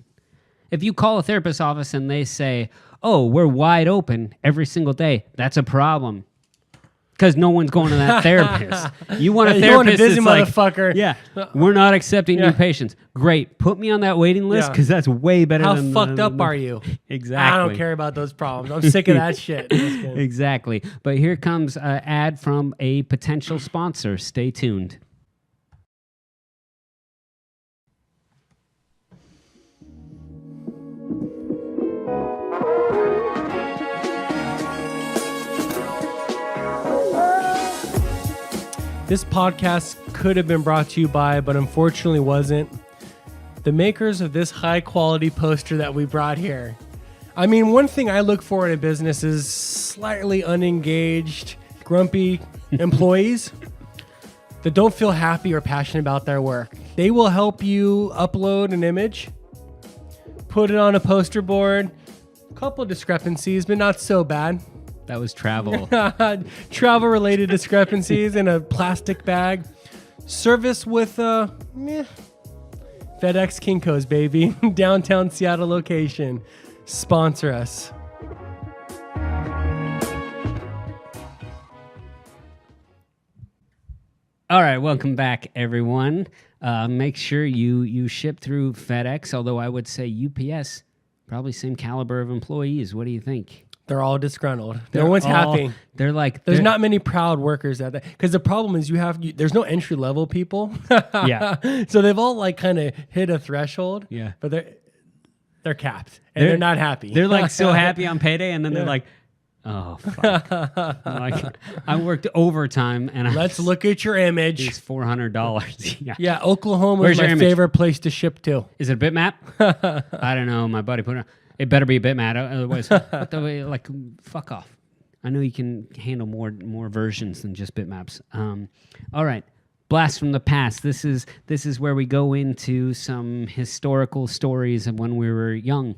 Speaker 1: If you call a therapist's office and they say, "Oh, we're wide open every single day," that's a problem. Because no one's going to that therapist. You want a therapist
Speaker 2: busy
Speaker 1: that's
Speaker 2: motherfucker.
Speaker 1: Like, yeah, we're not accepting new patients. Great. Put me on that waiting list because that's way better than...
Speaker 2: How fucked up are you?
Speaker 1: Exactly.
Speaker 2: I don't care about those problems. I'm sick of that shit.
Speaker 1: Exactly. But here comes an ad from a potential sponsor. Stay tuned.
Speaker 2: This podcast could have been brought to you by, but unfortunately wasn't, the makers of this high quality poster that we brought here. I mean, one thing I look for in a business is slightly unengaged, grumpy employees that don't feel happy or passionate about their work. They will help you upload an image, put it on a poster board, a couple of discrepancies, but not so bad.
Speaker 1: That was travel.
Speaker 2: Travel-related discrepancies in a plastic bag. Service with FedEx Kinko's, baby. Downtown Seattle location. Sponsor us.
Speaker 1: All right, welcome back, everyone. Make sure you ship through FedEx, although I would say UPS, probably same caliber of employees. What do you think?
Speaker 2: They're all disgruntled. No one's happy. There's not many proud workers at that. Because the problem is there's no entry level people.
Speaker 1: Yeah.
Speaker 2: So they've all like kind of hit a threshold.
Speaker 1: Yeah.
Speaker 2: But they're capped and they're not happy.
Speaker 1: They're like so happy on payday, and then they're like, "Oh fuck!" I worked overtime, and
Speaker 2: let's look at your image.
Speaker 1: It's $400. Yeah.
Speaker 2: Yeah. Oklahoma is my favorite place to ship to.
Speaker 1: Is it a bitmap? I don't know. My buddy put it on. It better be a bitmap, otherwise, fuck off. I know you can handle more versions than just bitmaps. All right, blast from the past. This is where we go into some historical stories of when we were young.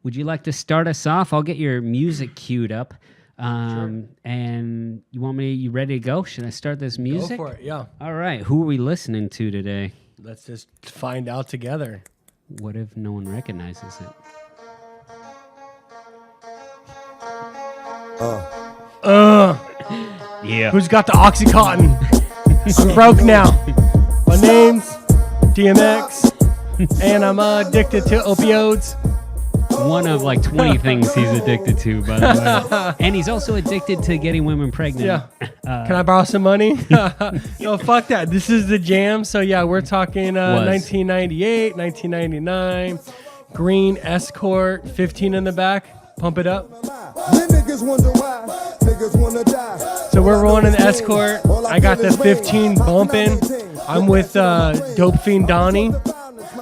Speaker 1: Would you like to start us off? I'll get your music queued up. Sure. And you ready to go? Should I start this music?
Speaker 2: Go for it, yeah.
Speaker 1: All right, who are we listening to today?
Speaker 2: Let's just find out together.
Speaker 1: What if no one recognizes it? Yeah.
Speaker 2: Who's got the Oxycontin? I'm broke now. My name's DMX, and I'm addicted to opioids.
Speaker 1: One of like 20 things he's addicted to, by the way. And he's also addicted to getting women pregnant.
Speaker 2: Yeah. Can I borrow some money? No, fuck that. This is the jam. So yeah, we're talking 1998, 1999. Green Escort, 15 in the back. Pump it up. So we're rolling in the Escort. I got the 15 bumping. I'm with Dope Fiend Donnie.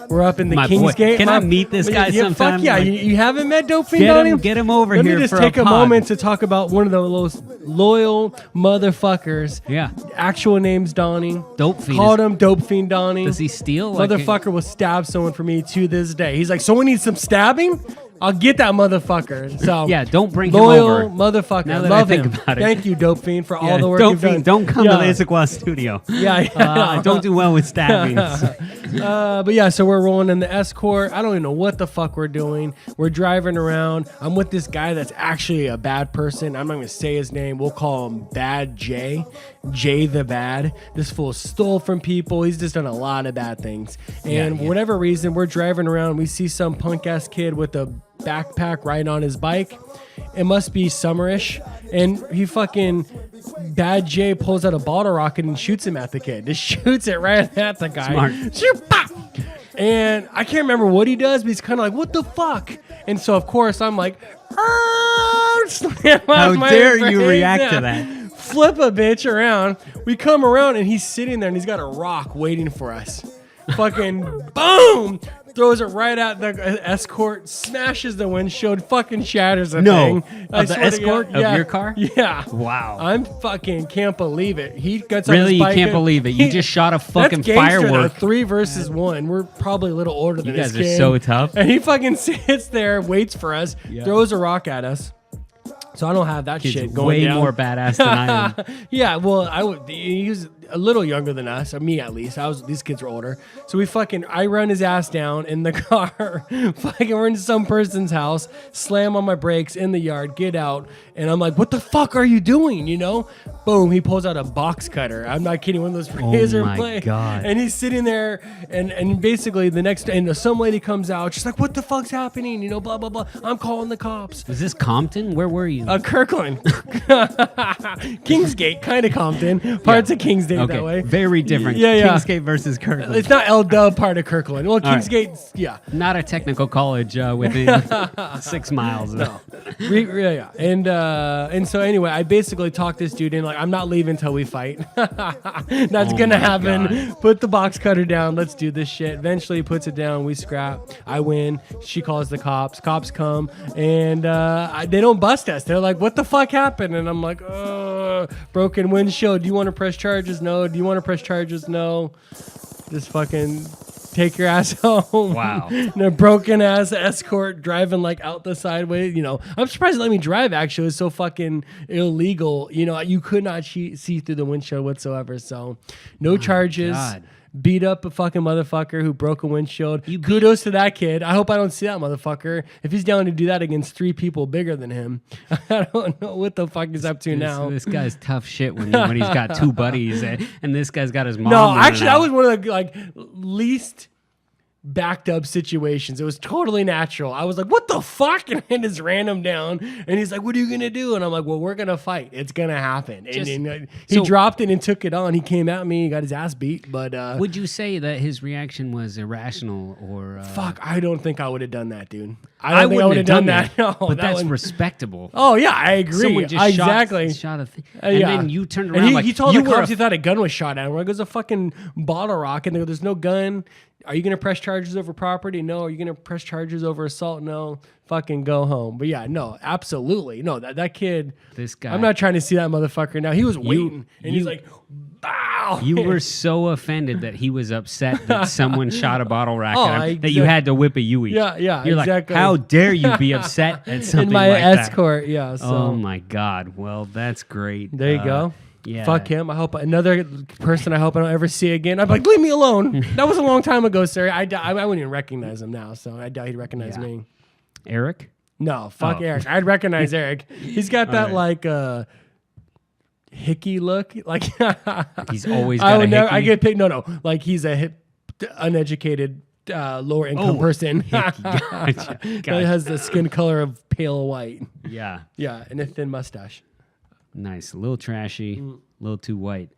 Speaker 2: We're up in the Kingsgate.
Speaker 1: Can I meet this guy sometime?
Speaker 2: Fuck yeah, you haven't met Dope Fiend Donnie?
Speaker 1: Get him over
Speaker 2: here.
Speaker 1: Let
Speaker 2: me just take a moment to talk about one of the most loyal motherfuckers.
Speaker 1: Yeah.
Speaker 2: Actual name's Donnie.
Speaker 1: Dope Fiend.
Speaker 2: Called him Dope Fiend Donnie.
Speaker 1: Does he steal?
Speaker 2: Motherfucker will stab someone for me to this day. He's like, someone needs some stabbing? I'll get that motherfucker. So
Speaker 1: yeah, don't bring him
Speaker 2: loyal
Speaker 1: over.
Speaker 2: Motherfucker.
Speaker 1: Now that
Speaker 2: Love
Speaker 1: I think
Speaker 2: him.
Speaker 1: about it.
Speaker 2: Thank you, Dope Fiend, for all the work you've done.
Speaker 1: Don't come to the Issaquah studio.
Speaker 2: Yeah.
Speaker 1: I don't do well with stabbings.
Speaker 2: But yeah, so we're rolling in the Escort. I don't even know what the fuck we're doing. We're driving around. I'm with this guy that's actually a bad person. I'm not going to say his name. We'll call him Bad Jay. Jay the Bad. This fool stole from people. He's just done a lot of bad things. And whatever reason, we're driving around. We see some punk-ass kid with a backpack riding on his bike. It must be summerish. And he fucking... Bad Jay pulls out a bottle rocket and shoots him at the kid. Just shoots it right at the guy.
Speaker 1: Smart.
Speaker 2: Shoot, pop! And I can't remember what he does, but he's kind of like, what the fuck? And so, of course, I'm like, how
Speaker 1: dare you react to that?
Speaker 2: Flip a bitch around. We come around, and he's sitting there, and he's got a rock waiting for us. Fucking boom! throws it right at the escort, smashes the windshield, fucking shatters the
Speaker 1: No.
Speaker 2: thing.
Speaker 1: Of the escort of your car?
Speaker 2: Yeah.
Speaker 1: Wow.
Speaker 2: I'm fucking can't believe it. He gets on
Speaker 1: Really?
Speaker 2: his
Speaker 1: You
Speaker 2: bike
Speaker 1: can't
Speaker 2: and-
Speaker 1: believe it. You just shot a fucking
Speaker 2: That's gangster, though.
Speaker 1: firework.
Speaker 2: 3 versus 1. We're probably a little older than
Speaker 1: You
Speaker 2: this
Speaker 1: guys are
Speaker 2: kid.
Speaker 1: so tough.
Speaker 2: And he fucking sits there, waits for us, throws a rock at us. So I don't have that
Speaker 1: Kid's
Speaker 2: shit going
Speaker 1: way
Speaker 2: down.
Speaker 1: more badass than I am.
Speaker 2: Yeah, well, he was a little younger than us, or me at least. These kids were older. So I run his ass down in the car. Fucking, we're in some person's house, slam on my brakes in the yard, get out, and I'm like, what the fuck are you doing? You know? Boom, he pulls out a box cutter. I'm not kidding, one of those razor
Speaker 1: my
Speaker 2: blades.
Speaker 1: God.
Speaker 2: And he's sitting there, and basically the next day, and some lady comes out, she's like, what the fuck's happening? You know, blah, blah, blah. I'm calling the cops.
Speaker 1: Was this Compton? Where were you?
Speaker 2: Kirkland. Kingsgate, kind of Compton. Parts of Kingsgate that way.
Speaker 1: Very different.
Speaker 2: Yeah.
Speaker 1: Kingsgate versus Kirkland.
Speaker 2: It's not L-Dub part of Kirkland. Well, Kingsgate, yeah.
Speaker 1: Not a technical college within 6 miles.
Speaker 2: No. Yeah. And so anyway, I basically talked this dude in, like, I'm not leaving until we fight. That's going to happen.
Speaker 1: God.
Speaker 2: Put the box cutter down. Let's do this shit. Eventually he puts it down. We scrap. I win. She calls the cops. Cops come. And they don't bust us. They're like, what the fuck happened? And I'm like, broken windshield. Do you want to press charges? No. Do you want to press charges? No. Just fucking take your ass home.
Speaker 1: Wow.
Speaker 2: And a broken ass escort driving like out the sideway. You know, I'm surprised they let me drive. Actually, it's so fucking illegal. You know, you could not see through the windshield whatsoever. So, no charges.
Speaker 1: God.
Speaker 2: Beat up a fucking motherfucker who broke a windshield. Kudos to that kid. I hope I don't see that motherfucker. If he's down to do that against 3 people bigger than him, I don't know what the fuck he's up to now.
Speaker 1: This guy's tough shit when he's got 2 buddies and this guy's got his mom.
Speaker 2: No, actually, that
Speaker 1: out.
Speaker 2: was one of the like least backed up situations. It was totally natural. I was like, what the fuck? And just ran him down. And he's like, what are you going to do? And I'm like, well, we're going to fight. It's going to happen. And he dropped it and took it on. He came at me. He got his ass beat. But
Speaker 1: would you say that his reaction was irrational or...
Speaker 2: fuck, I don't think I would have done that, dude. I
Speaker 1: wouldn't
Speaker 2: would have done that. No,
Speaker 1: but that's respectable.
Speaker 2: Oh, yeah, I agree.
Speaker 1: Someone just
Speaker 2: exactly.
Speaker 1: shot a thing. And then you turned around
Speaker 2: and he told
Speaker 1: you
Speaker 2: the
Speaker 1: were
Speaker 2: cops he thought a gun was shot at him. Like, it was a fucking bottle rocket. And there's no gun. Are you going to press charges over property? No. Are you going to press charges over assault? No. Fucking go home. But yeah, no, absolutely. No, that kid.
Speaker 1: This guy.
Speaker 2: I'm not trying to see that motherfucker now. He was waiting. And he's like, bow.
Speaker 1: You were so offended that he was upset that someone shot a bottle racket at him, that you
Speaker 2: exactly.
Speaker 1: had to whip a Yui.
Speaker 2: Yeah,
Speaker 1: You're
Speaker 2: exactly.
Speaker 1: like, how dare you be upset at something
Speaker 2: in my
Speaker 1: like that?
Speaker 2: escort, yeah. So.
Speaker 1: Oh my God. Well, that's great.
Speaker 2: There you go.
Speaker 1: Yeah.
Speaker 2: Fuck him. I hope another person I hope I don't ever see again. I'm like, leave me alone. That was a long time ago, sir. I wouldn't even recognize him now, so I doubt he'd recognize me.
Speaker 1: Eric?
Speaker 2: No, fuck Eric. I'd recognize Eric. He's got that like hickey look. Like
Speaker 1: he's always got a hickey.
Speaker 2: I get picked. No. Like he's a hip, uneducated, lower income person.
Speaker 1: Gotcha.
Speaker 2: That has the skin color of pale white.
Speaker 1: Yeah.
Speaker 2: Yeah, and a thin mustache.
Speaker 1: Nice. A little trashy, a little too white.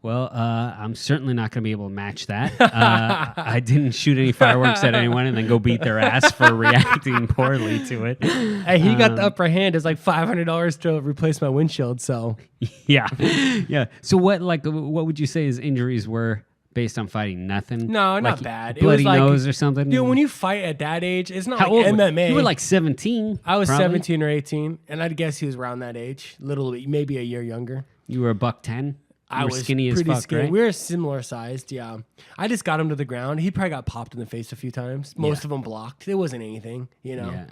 Speaker 1: Well, I'm certainly not going to be able to match that. I didn't shoot any fireworks at anyone and then go beat their ass for reacting poorly to it.
Speaker 2: Hey, he got the upper hand. It's like $500 to replace my windshield. So
Speaker 1: yeah. So what would you say his injuries were based on fighting? Nothing.
Speaker 2: No, not bad.
Speaker 1: Bloody
Speaker 2: it was like,
Speaker 1: nose or something.
Speaker 2: Dude, when you fight at that age, it's not
Speaker 1: How
Speaker 2: like
Speaker 1: old
Speaker 2: MMA.
Speaker 1: You were like 17.
Speaker 2: I was
Speaker 1: probably.
Speaker 2: 17 or 18, and I'd guess he was around that age, maybe a year younger.
Speaker 1: You were $110.
Speaker 2: I was
Speaker 1: skinny
Speaker 2: pretty
Speaker 1: as fuck,
Speaker 2: skinny.
Speaker 1: right?
Speaker 2: We were similar sized, yeah. I just got him to the ground. He probably got popped in the face a few times. Most of them blocked. It wasn't anything, you know.
Speaker 1: Yeah.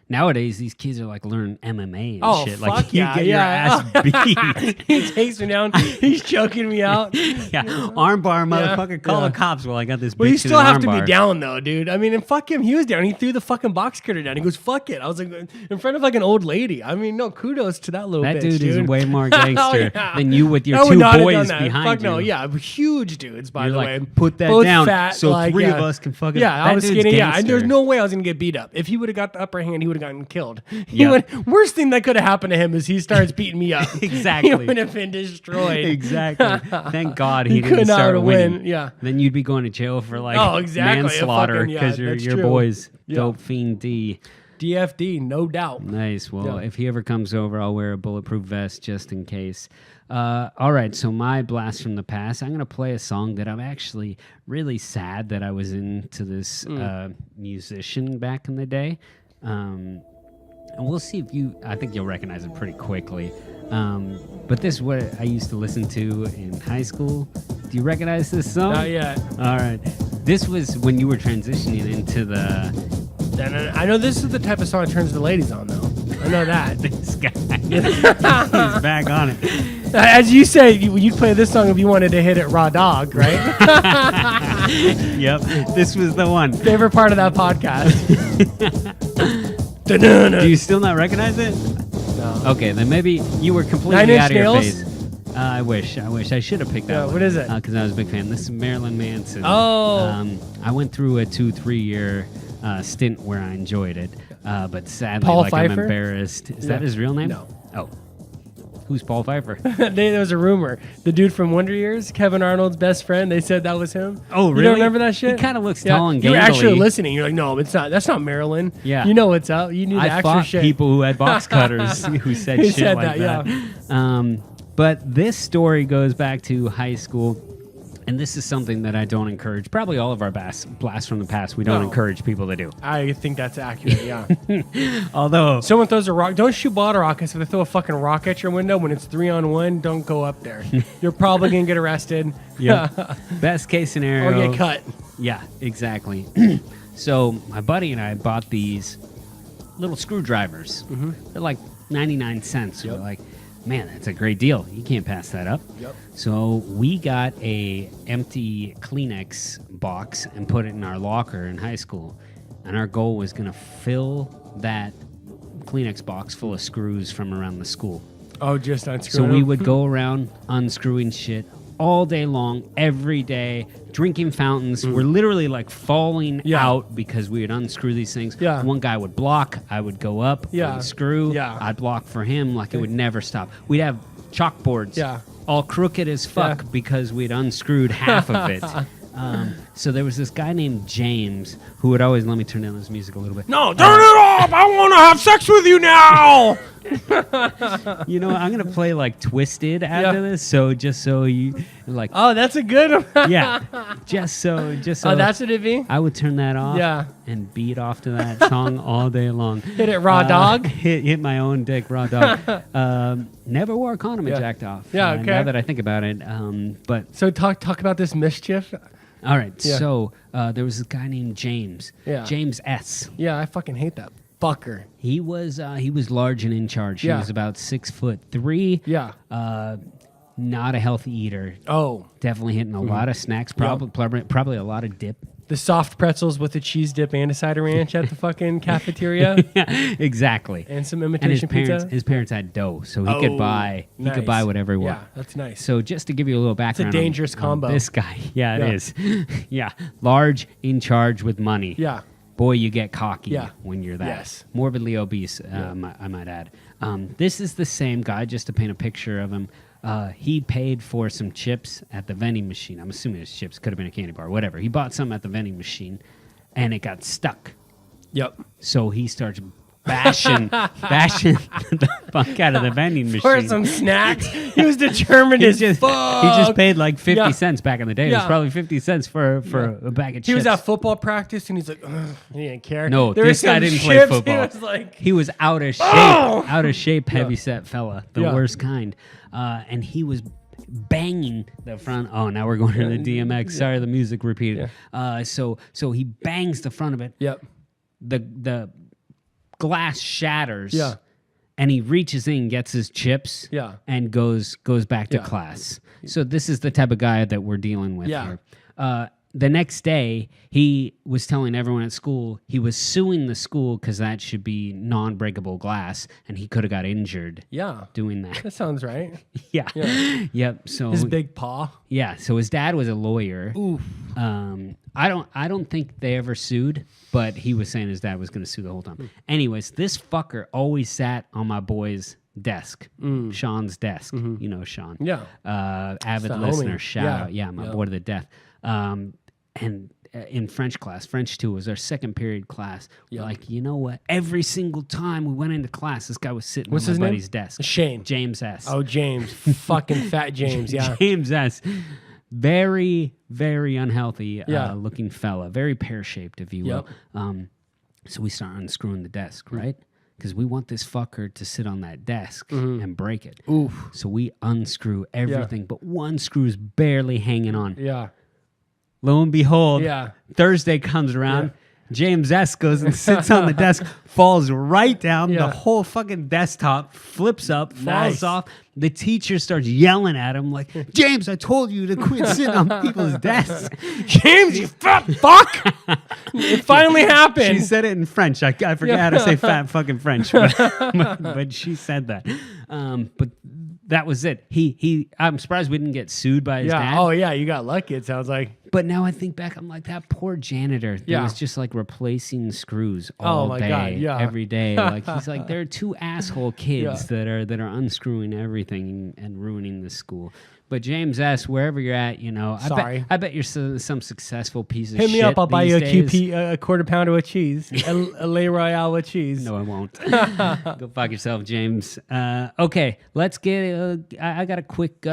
Speaker 1: Nowadays, these kids are like learning MMA and shit.
Speaker 2: Fuck
Speaker 1: Like you
Speaker 2: yeah,
Speaker 1: get your ass beat.
Speaker 2: He takes me down. He's choking me out.
Speaker 1: Yeah, armbar, motherfucker. Call the cops. Well, I got this.
Speaker 2: Well,
Speaker 1: bitch
Speaker 2: you still have to
Speaker 1: armbar.
Speaker 2: be down though, dude. I mean, and fuck him. He was down. He threw the fucking box cutter down. He goes, "Fuck it." I was like, in front of like an old lady. I mean, no kudos to that little
Speaker 1: That
Speaker 2: bitch,
Speaker 1: dude is
Speaker 2: dude.
Speaker 1: way more gangster than you with your
Speaker 2: I would
Speaker 1: two
Speaker 2: not have
Speaker 1: boys
Speaker 2: done that.
Speaker 1: behind
Speaker 2: Fuck
Speaker 1: you.
Speaker 2: no, yeah, huge dudes. By
Speaker 1: You're
Speaker 2: the
Speaker 1: like,
Speaker 2: way,
Speaker 1: put that
Speaker 2: both
Speaker 1: down,
Speaker 2: fat,
Speaker 1: so
Speaker 2: like,
Speaker 1: 3 of us can fucking.
Speaker 2: Yeah, I
Speaker 1: that
Speaker 2: was
Speaker 1: dude's
Speaker 2: skinny. Yeah, and
Speaker 1: gangster.
Speaker 2: there's no way I was gonna get beat up. If he would have got the upper hand, he would have gotten killed.
Speaker 1: Yeah.
Speaker 2: Worst thing that could have happened to him is he starts beating me up.
Speaker 1: Exactly.
Speaker 2: He would have been destroyed.
Speaker 1: Exactly. Thank God he
Speaker 2: He
Speaker 1: didn't
Speaker 2: could not
Speaker 1: start winning.
Speaker 2: win. Yeah.
Speaker 1: Then you'd be going to jail for like
Speaker 2: A
Speaker 1: manslaughter
Speaker 2: fucking-
Speaker 1: because
Speaker 2: that's
Speaker 1: your
Speaker 2: true.
Speaker 1: boy's
Speaker 2: Yeah.
Speaker 1: dope fiend D.
Speaker 2: DFD, no doubt.
Speaker 1: Nice. Well,
Speaker 2: Yeah.
Speaker 1: if he ever comes over, I'll wear a bulletproof vest just in case. All right, so my blast from the past, I'm going to play a song that I'm actually really sad that I was into this musician back in the day. And we'll see if I think you'll recognize it pretty quickly. But this is what I used to listen to in high school. Do you recognize this song?
Speaker 2: Not yet.
Speaker 1: All right. This was when you were transitioning into the...
Speaker 2: I know this is the type of song that turns the ladies on, though. I know that.
Speaker 1: This guy. He's back on it.
Speaker 2: As you say, you'd play this song if you wanted to hit it raw dog, right?
Speaker 1: Yep. This was the one.
Speaker 2: Favorite part of that podcast.
Speaker 1: Do you still not recognize it?
Speaker 2: No.
Speaker 1: Okay, then maybe you were completely
Speaker 2: 9 Inch
Speaker 1: out of your
Speaker 2: Nails?
Speaker 1: phase. I wish. I should have picked that one.
Speaker 2: What is it?
Speaker 1: Because I was a big fan. This is Marilyn Manson.
Speaker 2: Oh.
Speaker 1: I went through a 2-3 year stint where I enjoyed it, but sadly,
Speaker 2: Paul
Speaker 1: I'm
Speaker 2: Pfeiffer?
Speaker 1: embarrassed. Is that his real name?
Speaker 2: No.
Speaker 1: Oh. Who's Paul Pfeiffer?
Speaker 2: There was a rumor. The dude from Wonder Years, Kevin Arnold's best friend, they said that was him.
Speaker 1: Oh, really?
Speaker 2: You don't remember that shit?
Speaker 1: He kind of looks tall and gangly.
Speaker 2: You were actually listening. You're like, no, it's not. That's not Marilyn.
Speaker 1: Yeah.
Speaker 2: You know what's up. You knew the
Speaker 1: I
Speaker 2: extra
Speaker 1: fought
Speaker 2: shit.
Speaker 1: people who had box cutters who said
Speaker 2: Who
Speaker 1: shit
Speaker 2: said
Speaker 1: like
Speaker 2: that,
Speaker 1: that. But this story goes back to high school. And this is something that I don't encourage. Probably all of our blasts from the past, we don't encourage people to do.
Speaker 2: I think that's accurate, yeah.
Speaker 1: Although...
Speaker 2: Someone throws a rock. Don't shoot bottle rockets. If they throw a fucking rock at your window when it's 3-on-1, don't go up there. You're probably going to get arrested.
Speaker 1: Yeah. Best case scenario.
Speaker 2: Or get cut.
Speaker 1: Yeah, exactly. So my buddy and I bought these little screwdrivers. Mm-hmm. They're like 99 cents. Yep. We're like, man, that's a great deal. You can't pass that up.
Speaker 2: Yep.
Speaker 1: So we got a empty Kleenex box and put it in our locker in high school. And our goal was going to fill that Kleenex box full of screws from around the school.
Speaker 2: Oh, just unscrew
Speaker 1: So
Speaker 2: them?
Speaker 1: we would go around unscrewing shit all day long, every day, drinking fountains. We're literally like falling out because we would unscrew these things.
Speaker 2: Yeah.
Speaker 1: One guy would block, I would go up, unscrew, I'd block for him, like it would never stop. We'd have chalkboards all crooked as fuck because we'd unscrewed half of it. So there was this guy named James who would always, let me turn down this music a little bit.
Speaker 2: No, turn it off! I want to have sex with you now!
Speaker 1: You know, I'm going to play like Twisted after this, so just so you, like...
Speaker 2: Oh, that's a good one.
Speaker 1: Yeah, just so...
Speaker 2: Oh, that's what it'd be?
Speaker 1: I would turn that off and beat off to that song all day long.
Speaker 2: Hit it raw dog?
Speaker 1: Hit my own dick raw dog. Never wore a condom and jacked off.
Speaker 2: Yeah, okay.
Speaker 1: Now that I think about it. But
Speaker 2: So talk about this mischief.
Speaker 1: All right, so there was this guy named James. Yeah. James S.
Speaker 2: Yeah, I fucking hate that fucker.
Speaker 1: He was large and in charge. He was about 6'3".
Speaker 2: Yeah.
Speaker 1: Not a healthy eater.
Speaker 2: Oh.
Speaker 1: Definitely hitting a lot of snacks. Probably a lot of dip.
Speaker 2: The soft pretzels with the cheese dip and a cider ranch at the fucking cafeteria.
Speaker 1: Yeah, exactly.
Speaker 2: And some imitation pizza.
Speaker 1: His parents had dough, so he could buy whatever he wanted.
Speaker 2: Yeah, that's nice.
Speaker 1: So just to give you a little background,
Speaker 2: it's a dangerous combo.
Speaker 1: This guy, it is. Yeah, large, in charge with money.
Speaker 2: Yeah.
Speaker 1: Boy, you get cocky when you're that.
Speaker 2: Yes.
Speaker 1: Morbidly obese, I might add. This is the same guy, just to paint a picture of him. He paid for some chips at the vending machine. I'm assuming it's chips. Could have been a candy bar, whatever. He bought some at the vending machine, and it got stuck.
Speaker 2: Yep.
Speaker 1: So he starts bashing the fuck out of the vending machine.
Speaker 2: For some snacks. He was determined as fuck.
Speaker 1: He just paid like 50 cents back in the day. It was probably 50 cents for a bag of chips.
Speaker 2: He was at football practice, and he's like, ugh, he didn't care.
Speaker 1: No, this guy didn't play football. He was out of shape, heavy-set fella. The worst kind. And he was banging the front. Oh, now we're going to the DMX. Sorry, the music repeated. So he bangs the front of it.
Speaker 2: Yep.
Speaker 1: The glass shatters.
Speaker 2: Yeah.
Speaker 1: And he reaches in, gets his chips, and goes back to class. So this is the type of guy that we're dealing with here. The next day, he was telling everyone at school he was suing the school because that should be non-breakable glass, and he could have got injured. Doing that.
Speaker 2: That sounds right.
Speaker 1: Yep. So
Speaker 2: his big paw.
Speaker 1: Yeah. So his dad was a lawyer.
Speaker 2: Oof.
Speaker 1: I don't think they ever sued, but he was saying his dad was going to sue the whole time. Anyways, this fucker always sat on my boy's desk, Sean's desk. You know Sean.
Speaker 2: Yeah.
Speaker 1: Avid listener. Shout out. Yeah, my boy to the death. And in French class. French 2 was our second period class. We're like, you know what? Every single time we went into class, this guy was sitting on my buddy's desk.
Speaker 2: Shane.
Speaker 1: James S.
Speaker 2: Oh, James. Fucking fat James, yeah.
Speaker 1: James S. Very, very unhealthy looking fella. Very pear-shaped, if you will. So we start unscrewing the desk, right? Because we want this fucker to sit on that desk and break it.
Speaker 2: Oof.
Speaker 1: So we unscrew everything, but one screw's barely hanging on.
Speaker 2: Yeah.
Speaker 1: Lo and behold, Thursday comes around. James S. goes and sits on the desk, falls right down. The whole fucking desktop flips up, falls off. The teacher starts yelling at him like, James, I told you to quit sitting on people's desks.
Speaker 2: James, you fat fuck! It finally happened.
Speaker 1: She said it in French. I forgot how to say fat fucking French, but she said that. But that was it. I'm surprised we didn't get sued by his dad.
Speaker 2: Oh, yeah, you got lucky, it sounds like.
Speaker 1: But now I think back, I'm like, that poor janitor that was just like replacing screws all day, every day. Like he's like, there are two asshole kids that are unscrewing everything and ruining the school. But James S., wherever you're at, you know, I bet you're some successful piece of shit.
Speaker 2: Hit me up, I'll buy you a QP, a quarter pounder with cheese, a Le Royale with cheese.
Speaker 1: No, I won't. Go fuck yourself, James. Okay, let's get. I got a quick.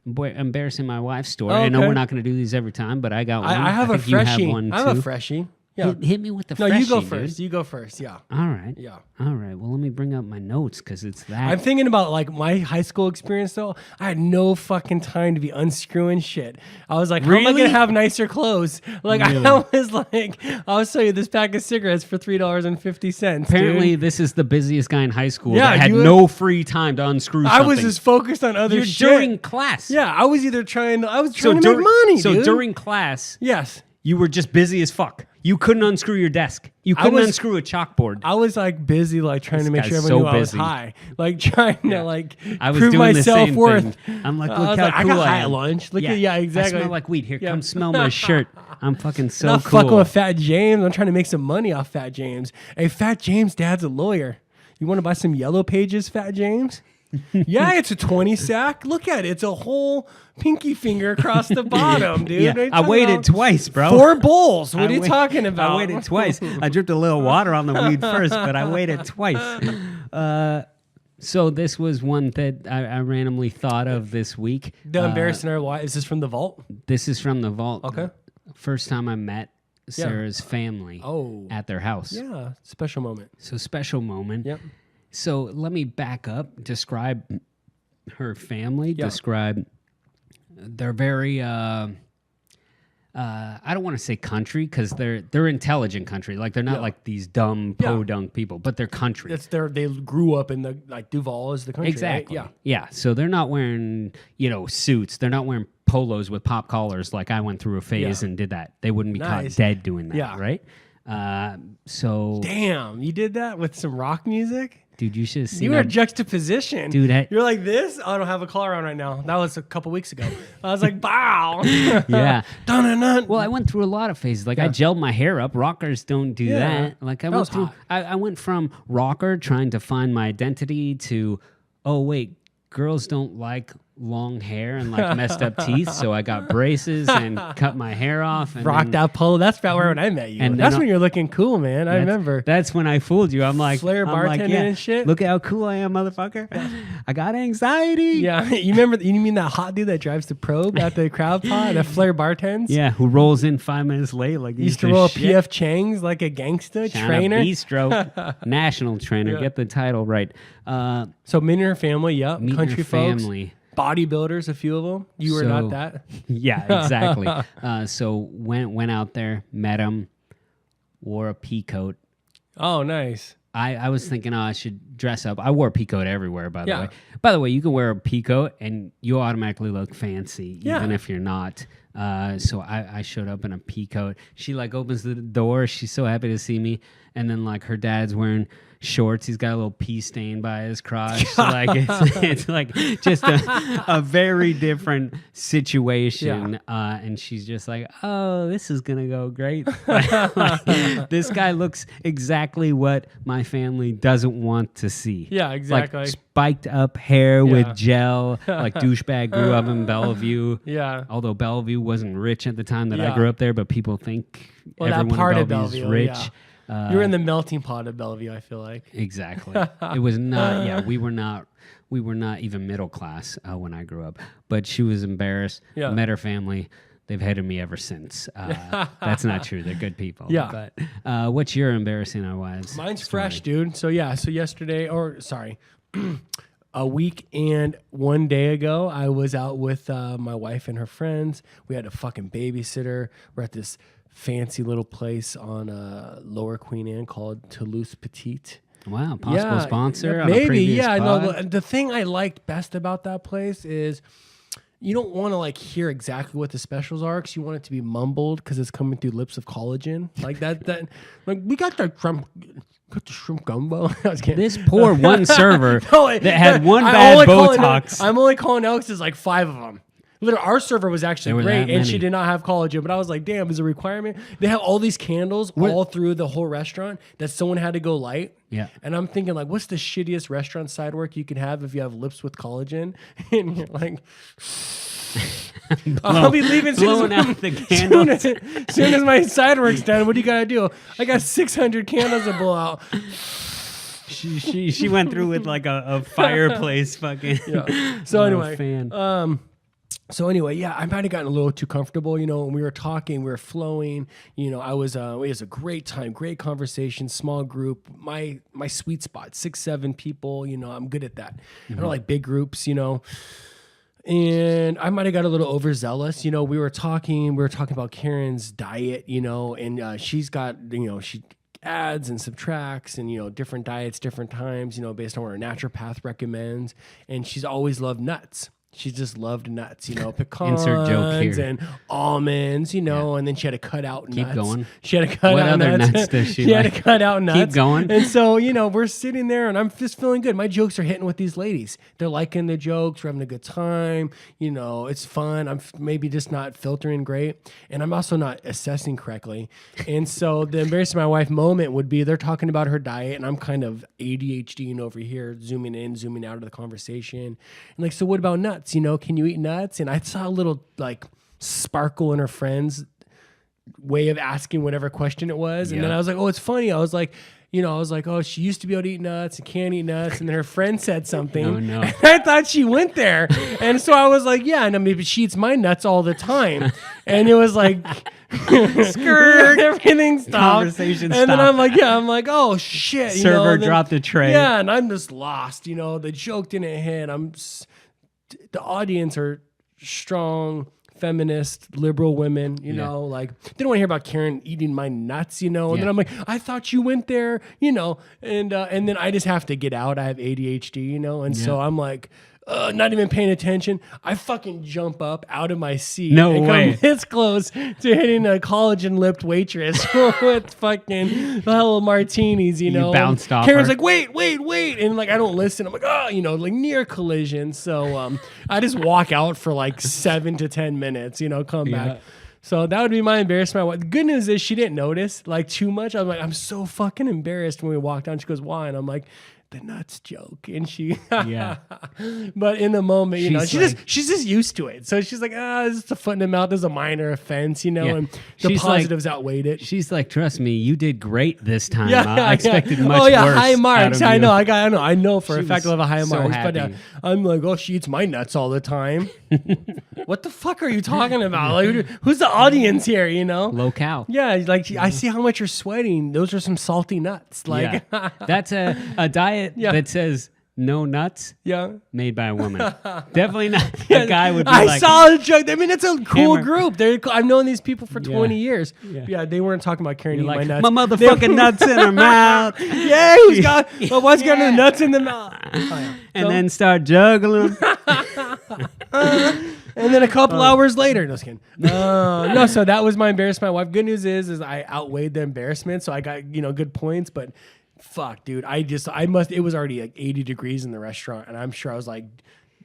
Speaker 1: Embarrassing my wife's story. I know we're not going to do these every time, but I got one.
Speaker 2: I have a freshie.
Speaker 1: You have one too.
Speaker 2: I have a freshie. Yeah.
Speaker 1: Hit me with the freshie.
Speaker 2: No, you go first.
Speaker 1: Dude.
Speaker 2: You go first. Yeah.
Speaker 1: All right.
Speaker 2: Yeah.
Speaker 1: All right. Well, let me bring up my notes because it's that.
Speaker 2: I'm thinking about like my high school experience though. I had no fucking time to be unscrewing shit. I was like, how am I gonna have nicer clothes? Like I was like, I'll sell you this pack of cigarettes for $3.50.
Speaker 1: Apparently, this is the busiest guy in high school that had no free time to unscrew something.
Speaker 2: I was just focused on other shit.
Speaker 1: During class.
Speaker 2: Yeah, I was trying to make money,
Speaker 1: So
Speaker 2: dude.
Speaker 1: during class,
Speaker 2: yes,
Speaker 1: you were just busy as fuck. You couldn't unscrew your desk. You couldn't unscrew a chalkboard.
Speaker 2: I was like busy, like trying to make sure everyone knew I was high, like trying to like prove
Speaker 1: my
Speaker 2: my self-worth.
Speaker 1: I'm like, look how
Speaker 2: I
Speaker 1: cool
Speaker 2: got
Speaker 1: I
Speaker 2: high
Speaker 1: am.
Speaker 2: at lunch. Look at exactly.
Speaker 1: I smell like weed. Here, come smell my shirt. I'm fucking so
Speaker 2: not
Speaker 1: cool.
Speaker 2: fucking with Fat James. I'm trying to make some money off Fat James. Hey, Fat James' dad's a lawyer. You want to buy some Yellow Pages, Fat James? Yeah, it's a 20 sack. Look at it. It's a whole pinky finger across the bottom, dude.
Speaker 1: Yeah, I weighed it twice, bro.
Speaker 2: 4 bowls. What are you talking about?
Speaker 1: I weighed it twice. I dripped a little water on the weed first, but I weighed it twice. So this was one that I randomly thought of this week.
Speaker 2: The embarrassing or why? Is this from the vault?
Speaker 1: This is from the vault.
Speaker 2: Okay.
Speaker 1: First time I met Sarah's family at their house.
Speaker 2: Yeah, special moment.
Speaker 1: So special moment.
Speaker 2: Yep.
Speaker 1: So let me back up, describe her family, describe, they're very, I don't want to say country because they're intelligent country. Like they're not like these dumb podunk people, but they're country.
Speaker 2: They grew up in the, like Duval is the country.
Speaker 1: Exactly.
Speaker 2: Right?
Speaker 1: Yeah. So they're not wearing, suits. They're not wearing polos with pop collars like I went through a phase and did that. They wouldn't be caught dead doing that, right? So
Speaker 2: damn, you did that with some rock music?
Speaker 1: Dude, you should have seen.
Speaker 2: You were juxtaposition.
Speaker 1: Dude,
Speaker 2: you're like this? Oh, I don't have a collar on right now. That was a couple weeks ago. I was like, bow.
Speaker 1: Yeah.
Speaker 2: Dun-dun-dun.
Speaker 1: Well, I went through a lot of phases. Like I gelled my hair up. Rockers don't do that. Like I went from rocker trying to find my identity to, oh wait, girls don't like long hair and like messed up teeth, so I got braces and cut my hair off and
Speaker 2: rocked out polo. That's about where when I met you. And that's when you're looking cool, man. I remember.
Speaker 1: That's when I fooled you. I'm like,
Speaker 2: Flair bartending and shit.
Speaker 1: Look at how cool I am, motherfucker. I got anxiety.
Speaker 2: Yeah, you remember? You mean that hot dude that drives the probe at the crowd pod, that Flair bartends?
Speaker 1: Yeah, who rolls in 5 minutes late like
Speaker 2: he used to roll PF Chang's like a gangsta trainer,
Speaker 1: bistro, national trainer. Get the title right.
Speaker 2: So meet your family, country
Speaker 1: your
Speaker 2: folks.
Speaker 1: Family.
Speaker 2: Bodybuilders, a few of them. You were not that.
Speaker 1: Yeah, exactly. So went out there, met him, wore a pea coat.
Speaker 2: Oh, nice.
Speaker 1: I was thinking, I should dress up. I wore a pea coat everywhere, by the way. By the way, you can wear a pea coat and you automatically look fancy, even if you're not. So I showed up in a pea coat. She like opens the door. She's so happy to see me. And then like her dad's wearing shorts. He's got a little pee stain by his crotch. So, like it's like just a very different situation. And she's just like, oh, this is gonna go great. This guy looks exactly what my family doesn't want to see.
Speaker 2: Yeah, exactly.
Speaker 1: Like, spiked up hair with gel, like douchebag. Grew up in Bellevue.
Speaker 2: Yeah.
Speaker 1: Although Bellevue wasn't rich at the time that I grew up there, but people think everyone
Speaker 2: that part
Speaker 1: in
Speaker 2: of
Speaker 1: Bellevue is
Speaker 2: Bellevue,
Speaker 1: rich.
Speaker 2: You're in the melting pot of Bellevue, I feel like.
Speaker 1: Exactly. It was not. Yeah, we were not even middle class when I grew up. But she was embarrassed.
Speaker 2: Yeah.
Speaker 1: Met her family. They've hated me ever since. That's not true. They're good people.
Speaker 2: Yeah.
Speaker 1: But what's your embarrassing our wives?
Speaker 2: Mine's
Speaker 1: story?
Speaker 2: fresh, dude. So yesterday, a week and 1 day ago, I was out with my wife and her friends. We had a fucking babysitter. We're at this fancy little place on Lower Queen Anne called Toulouse Petite.
Speaker 1: Wow, possible sponsor.
Speaker 2: Maybe,
Speaker 1: on a previous
Speaker 2: yeah.
Speaker 1: pod?
Speaker 2: No, the thing I liked best about that place is you don't want to like hear exactly what the specials are because you want it to be mumbled because it's coming through lips of collagen like that. Like we got the shrimp gumbo. I was kidding.
Speaker 1: This poor one server that had one bad Botox.
Speaker 2: I'm only calling out because there's like 5 of them. Literally, our server was actually great, and she did not have collagen. But I was like, damn, is a requirement? They have all these candles all through the whole restaurant that someone had to go light.
Speaker 1: Yeah.
Speaker 2: And I'm thinking, like, what's the shittiest restaurant side work you can have if you have lips with collagen? And you're like, I'll be leaving
Speaker 1: blowing out the candles.
Speaker 2: Soon as my side work's done, what do you got to do? I got 600 candles to blow out.
Speaker 1: She went through with like a fireplace fucking.
Speaker 2: Yeah. So anyway,
Speaker 1: fan.
Speaker 2: So anyway, yeah, I might have gotten a little too comfortable, you know, when we were talking, we were flowing, you know, it was a great time, great conversation, small group, my sweet spot, 6-7 people, you know, I'm good at that. I don't like big groups, you know, and I might have got a little overzealous, you know, we were talking about Karen's diet, you know, and she's got, you know, she adds and subtracts and, you know, different diets, different times, you know, based on what her naturopath recommends. And she's always loved nuts. She just loved nuts, you know, pecans
Speaker 1: Insert joke here.
Speaker 2: and almonds, you know, and then she had to cut out nuts.
Speaker 1: Keep going.
Speaker 2: She had to cut
Speaker 1: what
Speaker 2: out
Speaker 1: other
Speaker 2: nuts.
Speaker 1: nuts does she
Speaker 2: had
Speaker 1: like?
Speaker 2: to cut out nuts.
Speaker 1: Keep going.
Speaker 2: And so, you know, we're sitting there and I'm just feeling good. My jokes are hitting with these ladies. They're liking the jokes. We're having a good time. You know, it's fun. I'm maybe just not filtering great. And I'm also not assessing correctly. And so the embarrassing my wife moment would be they're talking about her diet and I'm kind of ADHDing over here, zooming in, zooming out of the conversation. And like, so what about nuts? You know, can you eat nuts? And I saw a little like sparkle in her friend's way of asking whatever question it was. And then I was like, oh, it's funny. I was like, oh, she used to be able to eat nuts and can't eat nuts. And then her friend said something.
Speaker 1: Oh, no.
Speaker 2: And I thought she went there. And so I was like, yeah, and I mean, she eats my nuts all the time. And it was like, skirt, everything stopped.
Speaker 1: Conversation
Speaker 2: and
Speaker 1: stopped.
Speaker 2: then I'm like, oh shit.
Speaker 1: Server dropped the tray.
Speaker 2: Yeah, and I'm just lost. You know, the joke didn't hit. The audience are strong, feminist, liberal women, you know, like they don't want to hear about Karen eating my nuts, you know. And then I'm like, I thought you went there, you know, and then I just have to get out. I have ADHD, you know, and so I'm like, not even paying attention. I fucking jump up out of my seat.
Speaker 1: No
Speaker 2: and
Speaker 1: way.
Speaker 2: Come this close to hitting a collagen lipped waitress with fucking little martinis, you know.
Speaker 1: Bounced off
Speaker 2: Karen's
Speaker 1: her.
Speaker 2: like, wait. And like, I don't listen. I'm like, oh, you know, like near collision. So I just walk out for like 7 to 10 minutes, you know, come back. So that would be my embarrassment. The good news is she didn't notice like too much. I'm like, I'm so fucking embarrassed when we walked down. She goes, why? And I'm like, the nuts joke. And she, but in the moment, you know, she's just used to it. So she's like, it's just a foot in the mouth. There's a minor offense, you know, and the positives outweighed it.
Speaker 1: She's like, trust me, you did great this time. I expected much worse.
Speaker 2: High marks.
Speaker 1: I
Speaker 2: know for a fact I have a high
Speaker 1: so
Speaker 2: marks.
Speaker 1: happy.
Speaker 2: But I'm like, oh, she eats my nuts all the time. What the fuck are you talking about? Like, who's the audience here? You know,
Speaker 1: Locale.
Speaker 2: Yeah, like I see how much you're sweating. Those are some salty nuts. Like,
Speaker 1: that's a diet that says no nuts. Made by a woman. Definitely not. A guy would be
Speaker 2: I saw a joke. I mean, it's a cool group. I've known these people for 20 years.
Speaker 1: Yeah,
Speaker 2: they weren't talking about Karen eating
Speaker 1: like,
Speaker 2: my nuts.
Speaker 1: My motherfucking nuts in her mouth.
Speaker 2: Yeah, who's got? What's got the nuts in the mouth?
Speaker 1: And then start juggling.
Speaker 2: And then a couple hours later, no, just kidding. No, so that was my embarrassment. My wife. Good news is I outweighed the embarrassment, so I got good points. But fuck, dude, it was already like 80 degrees in the restaurant, and I'm sure I was like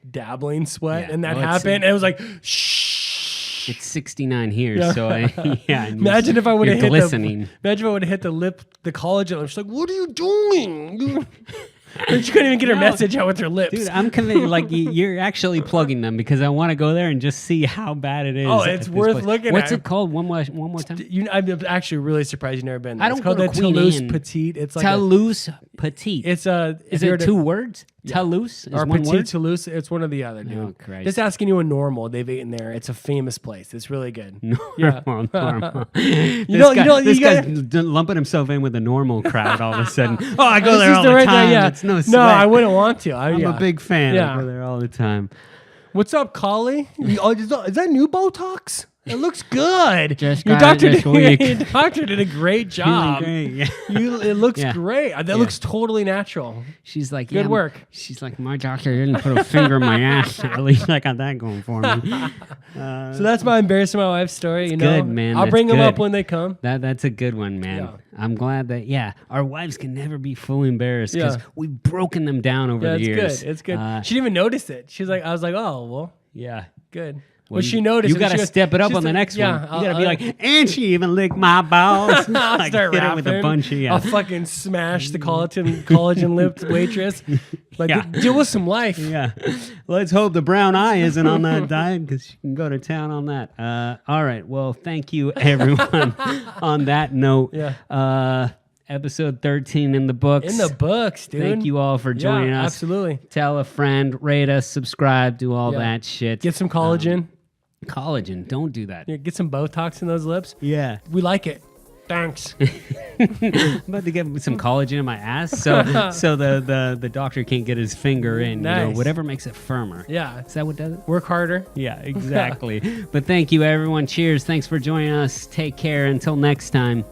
Speaker 2: dabbling sweat, and that happened. And it was like, shh.
Speaker 1: It's 69 here, so
Speaker 2: imagine if I would have hit the collagen. I'm just like, what are you doing? She couldn't even get her message out with her lips.
Speaker 1: Dude, I'm convinced. Like you're actually plugging them because I want to go there and just see how bad it is.
Speaker 2: Oh, it's worth looking at.
Speaker 1: What's it called? One more time.
Speaker 2: I'm actually really surprised you've never been there.
Speaker 1: I don't
Speaker 2: It's called
Speaker 1: go
Speaker 2: the
Speaker 1: to Queen
Speaker 2: Toulouse
Speaker 1: Anne.
Speaker 2: Petite. It's like
Speaker 1: Toulouse Petite.
Speaker 2: Is
Speaker 1: it 2 words? Toulouse is
Speaker 2: or
Speaker 1: one
Speaker 2: Petite
Speaker 1: word?
Speaker 2: Toulouse? It's one or the other, dude.
Speaker 1: Oh, Christ.
Speaker 2: Just asking you a normal. They've eaten there. It's a famous place. It's really good.
Speaker 1: Normal.
Speaker 2: You
Speaker 1: Guy's lumping himself in with the normal crowd all of a sudden. Oh, I go there all the
Speaker 2: right
Speaker 1: time.
Speaker 2: there,
Speaker 1: It's no sweat.
Speaker 2: No, I wouldn't want to.
Speaker 1: I'm a big fan.
Speaker 2: Yeah.
Speaker 1: I go there all the time.
Speaker 2: What's up, Collie? Is that new Botox? It looks good.
Speaker 1: Just
Speaker 2: Your
Speaker 1: got
Speaker 2: doctor,
Speaker 1: it this week.
Speaker 2: your doctor did a great job.
Speaker 1: Great, yeah.
Speaker 2: It looks
Speaker 1: Yeah.
Speaker 2: great. That looks totally natural.
Speaker 1: She's like,
Speaker 2: Good work.
Speaker 1: She's like, my doctor didn't put a finger in my ass. At least I got that going for me.
Speaker 2: So that's my embarrassing my wife's story. You know,
Speaker 1: good, man.
Speaker 2: I'll
Speaker 1: That's
Speaker 2: bring them
Speaker 1: good.
Speaker 2: up when they come.
Speaker 1: That's a good one, man.
Speaker 2: Yeah.
Speaker 1: I'm glad that our wives can never be fully embarrassed because
Speaker 2: Yeah.
Speaker 1: we've broken them down over the years.
Speaker 2: It's good. She didn't even notice it. She's like, I was like, oh well,
Speaker 1: Yeah.
Speaker 2: good.
Speaker 1: Well,
Speaker 2: She noticed.
Speaker 1: You got to step it up on the next one. You got to be like, and she even licked my balls.
Speaker 2: I'll
Speaker 1: Like,
Speaker 2: start
Speaker 1: hit her with a
Speaker 2: rapping.
Speaker 1: bunch of
Speaker 2: I'll fucking smash the collagen lipped waitress. Like,
Speaker 1: Yeah.
Speaker 2: deal with some life.
Speaker 1: Yeah. Let's hope the brown eye isn't on that diet because she can go to town on that. All right. Well, thank you, everyone. On that note, episode 13 in the books.
Speaker 2: In the books, dude.
Speaker 1: Thank you all for joining us.
Speaker 2: Absolutely.
Speaker 1: Tell a friend, rate us, subscribe, do all
Speaker 2: Yeah.
Speaker 1: that shit.
Speaker 2: Get some collagen.
Speaker 1: Collagen. Don't do that.
Speaker 2: Yeah, get some Botox in those lips.
Speaker 1: Yeah.
Speaker 2: We like it. Thanks.
Speaker 1: I'm about to get some collagen in my ass so the doctor can't get his finger in.
Speaker 2: Nice.
Speaker 1: You know, whatever makes it firmer.
Speaker 2: Yeah.
Speaker 1: Is that what does it?
Speaker 2: Work harder.
Speaker 1: Yeah, exactly. But thank you, everyone. Cheers. Thanks for joining us. Take care. Until next time.